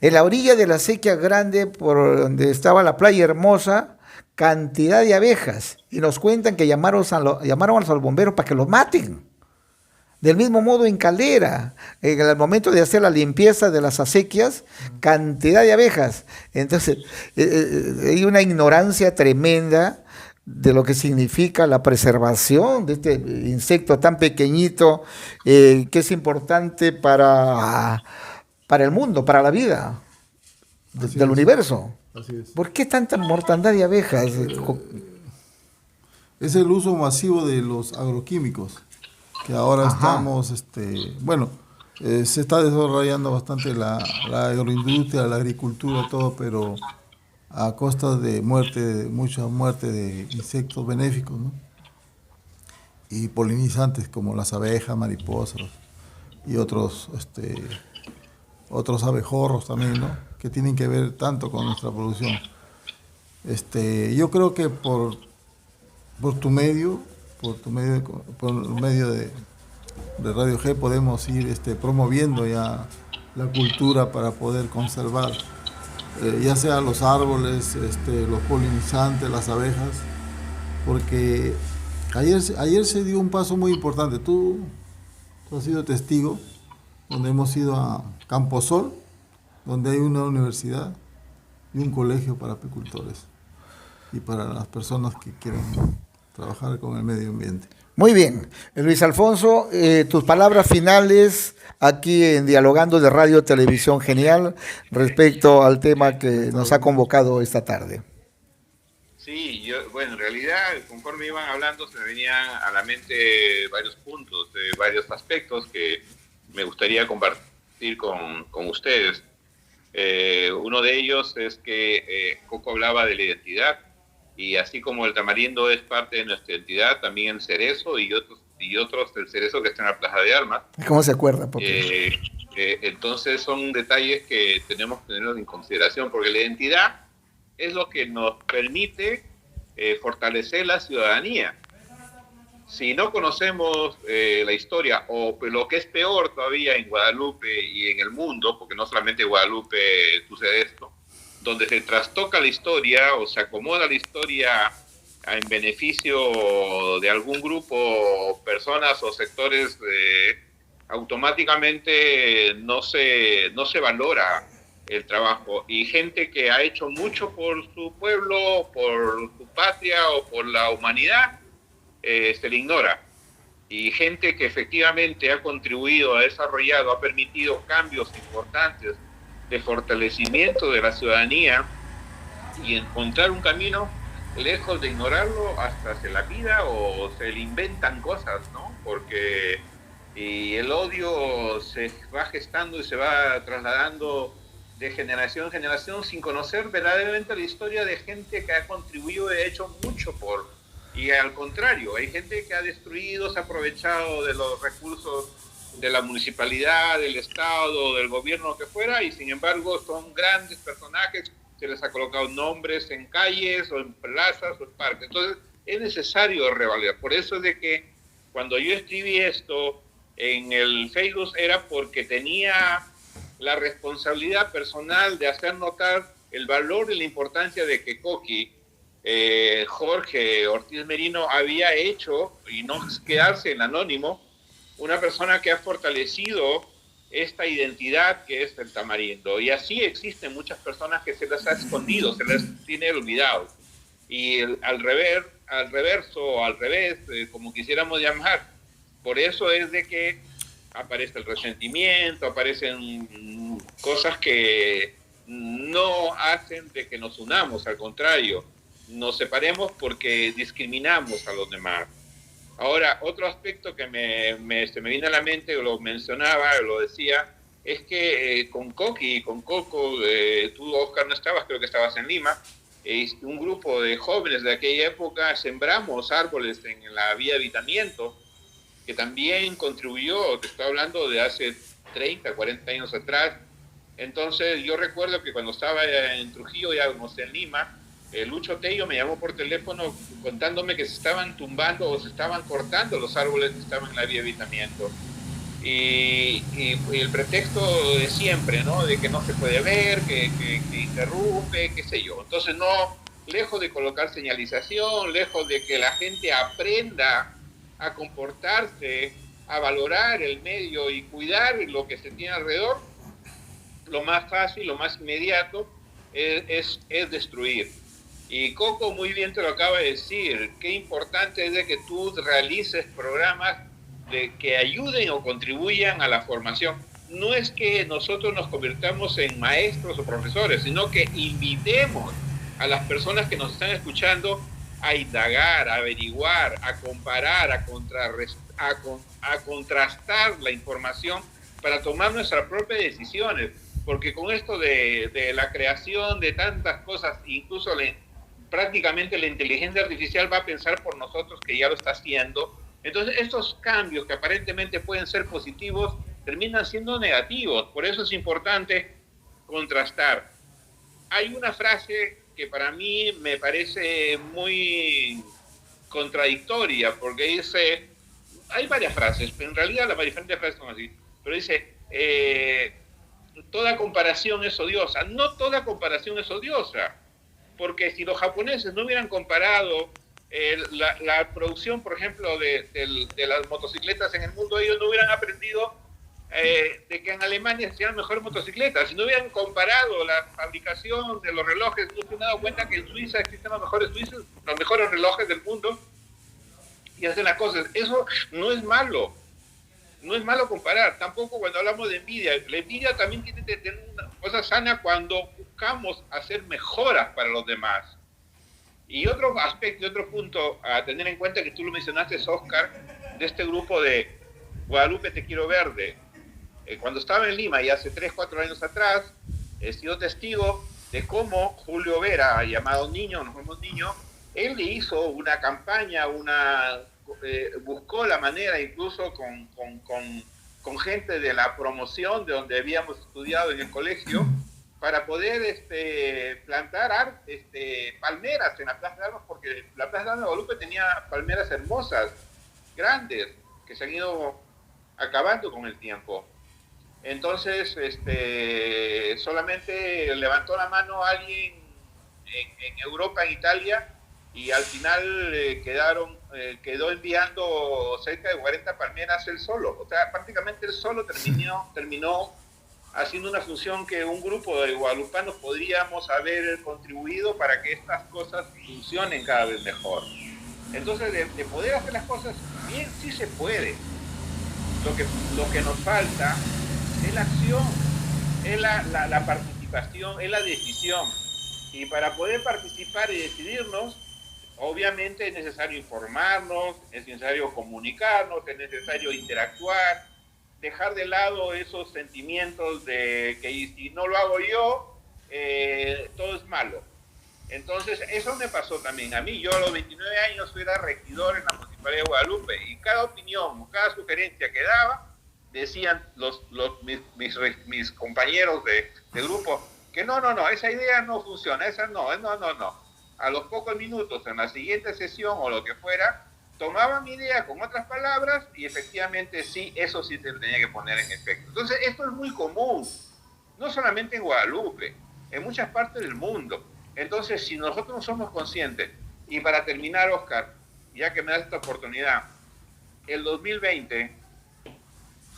En la orilla de la acequia grande, por donde estaba la playa hermosa, cantidad de abejas. Y nos cuentan que llamaron a los bomberos para que los maten. Del mismo modo en Calera, en el momento de hacer la limpieza de las acequias, cantidad de abejas. Entonces, hay una ignorancia tremenda de lo que significa la preservación de este insecto tan pequeñito, que es importante para el mundo, para la vida del universo. Así es. ¿Por qué tanta mortandad de abejas? Es el uso masivo de los agroquímicos que ahora Ajá. estamos, bueno, se está desarrollando bastante la agroindustria, la agricultura, todo, pero a costa de mucha muerte de insectos benéficos, ¿no? Y polinizantes como las abejas, mariposas y otros abejorros también, ¿no? Que tienen que ver tanto con nuestra producción. Yo creo que por tu medio, por el medio de Radio G podemos ir promoviendo ya la cultura para poder conservar, ya sea los árboles, los polinizantes, las abejas, porque ayer se dio un paso muy importante. Tú has sido testigo, donde hemos ido a Camposol, donde hay una universidad y un colegio para apicultores y para las personas que quieren trabajar con el medio ambiente. Muy bien. Luis Alfonso, tus palabras finales aquí en Dialogando de Radio Televisión Genial respecto al tema que nos ha convocado esta tarde. Sí, bueno, en realidad, conforme iban hablando, se me venían a la mente varios puntos, varios aspectos que me gustaría compartir con ustedes. Uno de ellos es que Coco hablaba de la identidad, y así como el tamarindo es parte de nuestra identidad, también el cerezo y otros del cerezo que está en la Plaza de Armas. ¿Cómo se acuerda? Entonces son detalles que tenemos que tener en consideración, porque la identidad es lo que nos permite fortalecer la ciudadanía. Si no conocemos la historia, o lo que es peor todavía en Guadalupe y en el mundo, porque no solamente en Guadalupe sucede esto, donde se trastoca la historia o se acomoda la historia en beneficio de algún grupo, personas o sectores, automáticamente no se valora el trabajo. Y gente que ha hecho mucho por su pueblo, por su patria o por la humanidad, se le ignora. Y gente que efectivamente ha contribuido, ha desarrollado, ha permitido cambios importantes de fortalecimiento de la ciudadanía, y encontrar un camino, lejos de ignorarlo, hasta se la pida o se le inventan cosas, ¿no? Porque el odio se va gestando y se va trasladando de generación en generación sin conocer verdaderamente la historia de gente que ha contribuido y ha hecho mucho y al contrario, hay gente que ha destruido, se ha aprovechado de los recursos de la municipalidad, del Estado, del gobierno que fuera, y sin embargo son grandes personajes, se les ha colocado nombres en calles o en plazas o en parques. Entonces es necesario revalidar. Por eso es de que cuando yo escribí esto en el Facebook era porque tenía la responsabilidad personal de hacer notar el valor y la importancia de que Coqui, Jorge Ortiz Merino, había hecho, y no quedarse en anónimo, una persona que ha fortalecido esta identidad que es el tamarindo. Y así existen muchas personas que se las ha escondido, se las tiene olvidado. Y al revés, como quisiéramos llamar. Por eso es de que aparece el resentimiento, aparecen cosas que no hacen de que nos unamos, al contrario, nos separemos porque discriminamos a los demás. Ahora, otro aspecto que se me vino a la mente, lo mencionaba, lo decía, es que con Coqui y con Coco, tú, Oscar, no estabas, creo que estabas en Lima, un grupo de jóvenes de aquella época sembramos árboles en la vía de Avitamiento, que también contribuyó, te estoy hablando de hace 30, 40 años atrás. Entonces yo recuerdo que cuando estaba en Trujillo, ya no sé, en Lima, Lucho Tello me llamó por teléfono contándome que se estaban tumbando o se estaban cortando los árboles que estaban en la vía de Avitamiento. Y el pretexto de siempre, ¿no? De que no se puede ver, que interrumpe, qué sé yo. Entonces no, lejos de colocar señalización, lejos de que la gente aprenda a comportarse, a valorar el medio y cuidar lo que se tiene alrededor, lo más fácil, lo más inmediato es destruir. Y Coco muy bien te lo acaba de decir, qué importante es de que tú realices programas que ayuden o contribuyan a la formación. No es que nosotros nos convirtamos en maestros o profesores, sino que invitemos a las personas que nos están escuchando a indagar, a averiguar, a comparar, a contrastar la información para tomar nuestras propias decisiones. Porque con esto de la creación de tantas cosas, incluso prácticamente la inteligencia artificial va a pensar por nosotros, que ya lo está haciendo. Entonces estos cambios que aparentemente pueden ser positivos terminan siendo negativos. Por eso es importante contrastar. Hay una frase que para mí me parece muy contradictoria, porque dice, hay varias frases, pero en realidad las diferentes frases son así, pero dice, toda comparación es odiosa. No toda comparación es odiosa, porque si los japoneses no hubieran comparado la producción, por ejemplo, de las motocicletas en el mundo, ellos no hubieran aprendido de que en Alemania se hacían mejores motocicletas. Si no hubieran comparado la fabricación de los relojes, no se hubieran dado cuenta que en Suiza existen los mejores relojes del mundo, y hacen las cosas. Eso no es malo. No es malo comparar. Tampoco cuando hablamos de envidia. La envidia también tiene que tener una cosa sana cuando buscamos hacer mejoras para los demás. Y otro aspecto, otro punto a tener en cuenta, que tú lo mencionaste, Oscar, de este grupo de Guadalupe Te Quiero Verde. Cuando estaba en Lima, y hace 3, 4 años atrás, he sido testigo de cómo Julio Vera, llamado Niño, nos fuimos Niño, él le hizo una campaña, buscó la manera, incluso con gente de la promoción de donde habíamos estudiado en el colegio, para poder plantar palmeras en la Plaza de Armas, porque la Plaza de Armas de Guadalupe tenía palmeras hermosas, grandes, que se han ido acabando con el tiempo. Entonces, solamente levantó la mano alguien en Europa, en Italia, y al final quedó enviando cerca de 40 palmeras él solo. O sea, prácticamente él solo terminó haciendo una función que un grupo de guadalupanos podríamos haber contribuido para que estas cosas funcionen cada vez mejor. Entonces, de poder hacer las cosas bien, sí se puede. Lo que nos falta es la acción, es la participación, es la decisión. Y para poder participar y decidirnos, obviamente es necesario informarnos, es necesario comunicarnos, es necesario interactuar, dejar de lado esos sentimientos de que si no lo hago yo, todo es malo. Entonces, eso me pasó también a mí. Yo a los 29 años era regidor en la Municipalidad de Guadalupe, y cada opinión, cada sugerencia que daba, decían mis compañeros de grupo que no, esa idea no funciona, esa no. A los pocos minutos, en la siguiente sesión o lo que fuera, tomaban mi idea con otras palabras y efectivamente sí, eso sí se tenía que poner en efecto. Entonces, esto es muy común, no solamente en Guadalupe, en muchas partes del mundo. Entonces, si nosotros no somos conscientes, y para terminar, Oscar, ya que me das esta oportunidad, el 2020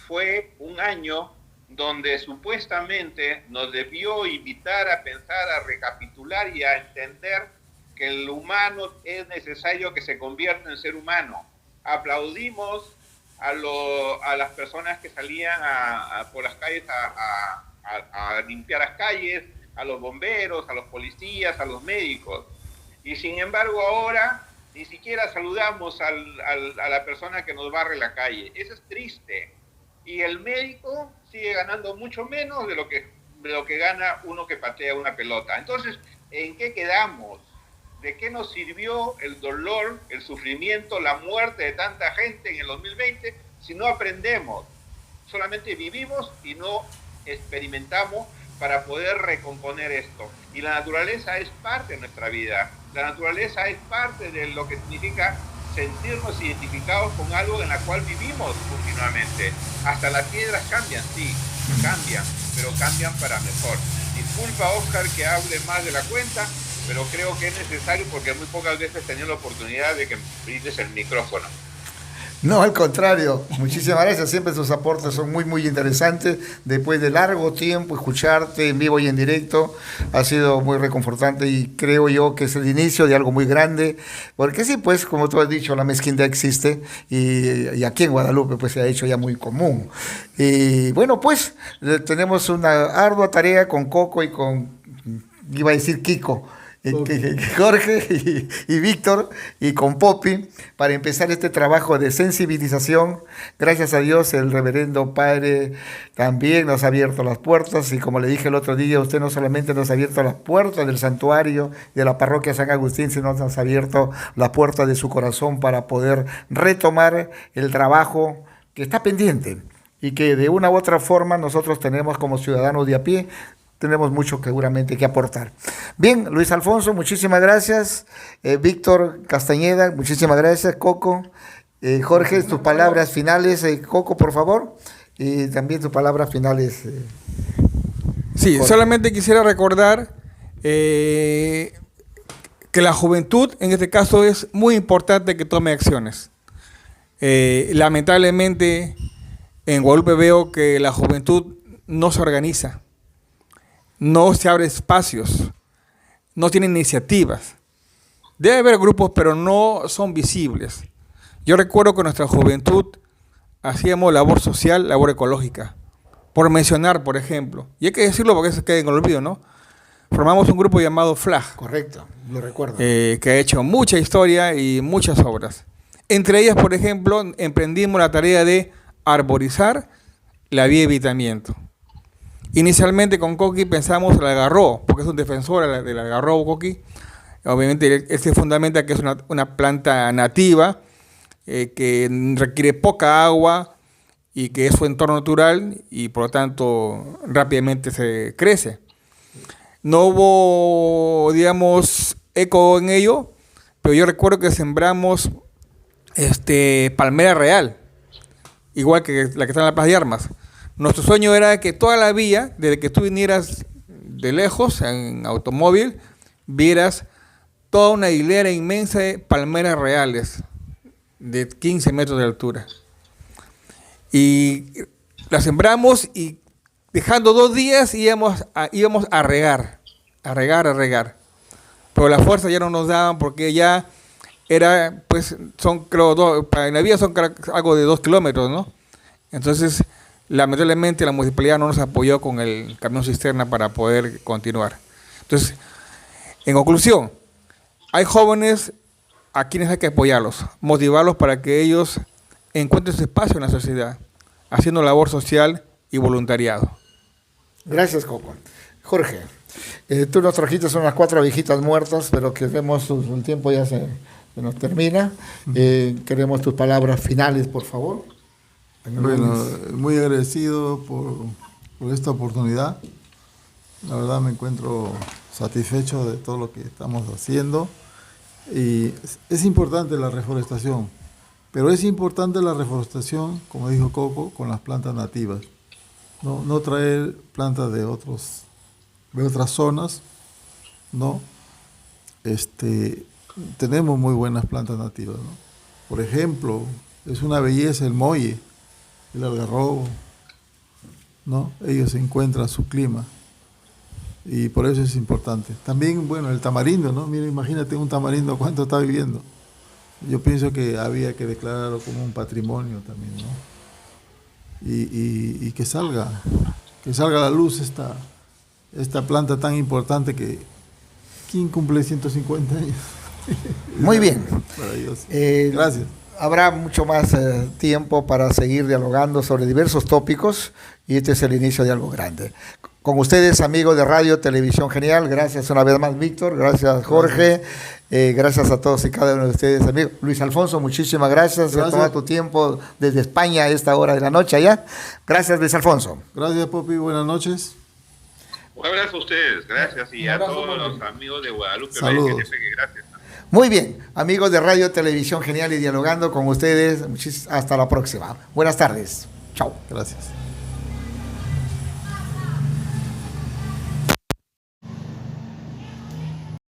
fue un año donde supuestamente nos debió invitar a pensar, a recapitular y a entender que el humano es necesario que se convierta en ser humano. Aplaudimos a las personas que salían por las calles a limpiar las calles, a los bomberos, a los policías, a los médicos. Y sin embargo ahora ni siquiera saludamos a la persona que nos barre la calle. Eso es triste. Y el médico sigue ganando mucho menos de lo que gana uno que patea una pelota. Entonces, ¿en qué quedamos? ¿De qué nos sirvió el dolor, el sufrimiento, la muerte de tanta gente en el 2020 si no aprendemos? Solamente vivimos y no experimentamos para poder recomponer esto. Y la naturaleza es parte de nuestra vida. La naturaleza es parte de lo que significa sentirnos identificados con algo en la cual vivimos continuamente. Hasta las piedras cambian, sí, cambian, pero cambian para mejor. Disculpa, Oscar, que hable más de la cuenta, pero creo que es necesario porque muy pocas veces he tenido la oportunidad de que me brindes el micrófono. No, al contrario. Muchísimas gracias. Siempre sus aportes son muy, muy interesantes. Después de largo tiempo, escucharte en vivo y en directo ha sido muy reconfortante, y creo yo que es el inicio de algo muy grande. Porque sí, pues, como tú has dicho, la mezquindad existe, y aquí en Guadalupe pues se ha hecho ya muy común. Y bueno, pues tenemos una ardua tarea con Coco y con, iba a decir Kiko, Jorge y Víctor, y con Poppy, para empezar este trabajo de sensibilización. Gracias a Dios, el reverendo padre también nos ha abierto las puertas, y como le dije el otro día, usted no solamente nos ha abierto las puertas del santuario de la parroquia San Agustín, sino nos ha abierto la puerta de su corazón para poder retomar el trabajo que está pendiente, y que de una u otra forma nosotros tenemos como ciudadanos de a pie, tenemos mucho seguramente que aportar. Bien, Luis Alfonso, muchísimas gracias. Víctor Castañeda, muchísimas gracias. Coco, Jorge, tus palabras finales. Coco, por favor. Y también tus palabras finales. Sí, Jorge. solamente quisiera recordar que la juventud, en este caso, es muy importante que tome acciones. Lamentablemente, en Guadalupe veo que la juventud no se organiza. No se abre espacios, no tiene iniciativas. Debe haber grupos, pero no son visibles. Yo recuerdo que en nuestra juventud hacíamos labor social, labor ecológica. Por mencionar, por ejemplo, y hay que decirlo porque se queda en el olvido, ¿no? Formamos un grupo llamado FLAG. Correcto, lo recuerdo. Que ha hecho mucha historia y muchas obras. Entre ellas, por ejemplo, emprendimos la tarea de arborizar la vía de evitamiento. Inicialmente con Coqui pensamos el algarrobo, porque es un defensor del algarrobo Coqui. Obviamente él se fundamenta que es una planta nativa que requiere poca agua y que es su entorno natural y por lo tanto rápidamente se crece. No hubo, digamos, eco en ello, pero yo recuerdo que sembramos palmera real, igual que la que está en la Plaza de Armas. Nuestro sueño era que toda la vía, desde que tú vinieras de lejos en automóvil, vieras toda una hilera inmensa de palmeras reales de 15 metros de altura. Y la sembramos y dejando 2 días íbamos a regar. Pero las fuerzas ya no nos daban porque ya era, pues, son creo, en la vía son algo de 2 kilómetros, ¿no? Entonces, lamentablemente la municipalidad no nos apoyó con el camión cisterna para poder continuar. Entonces, en conclusión, hay jóvenes a quienes hay que apoyarlos, motivarlos para que ellos encuentren su espacio en la sociedad, haciendo labor social y voluntariado. Gracias, Coco. Jorge, tú nos trajiste unas 4 viejitas muertas, pero que vemos el tiempo ya se nos termina. Queremos tus palabras finales, por favor. Bueno, muy agradecido por esta oportunidad. La verdad me encuentro satisfecho de todo lo que estamos haciendo. Y es importante la reforestación, pero es importante la reforestación, como dijo Coco, con las plantas nativas. No traer plantas de otras zonas, ¿no? Tenemos muy buenas plantas nativas, ¿no? Por ejemplo, es una belleza el molle, el algarrobo, ¿no? Ellos encuentran su clima y por eso es importante. También, bueno, el tamarindo, ¿no? Mira, imagínate un tamarindo cuánto está viviendo. Yo pienso que había que declararlo como un patrimonio también, ¿no? Y que salga a la luz esta planta tan importante que ¿quién cumple 150 años? Muy bien. Maravilloso. Gracias. Habrá mucho más tiempo para seguir dialogando sobre diversos tópicos y este es el inicio de algo grande. Con ustedes, amigos de Radio Televisión Genial, gracias una vez más, Víctor, gracias, Jorge, gracias a todos y cada uno de ustedes, amigos. Luis Alfonso, muchísimas gracias por tomar tu tiempo desde España a esta hora de la noche allá. Gracias, Luis Alfonso. Gracias, Popi, buenas noches. Un abrazo a ustedes, gracias, y a todos los amigos de Guadalupe. Saludos. Gracias. Muy bien, amigos de Radio Televisión Genial y dialogando con ustedes, hasta la próxima. Buenas tardes. Chao. Gracias.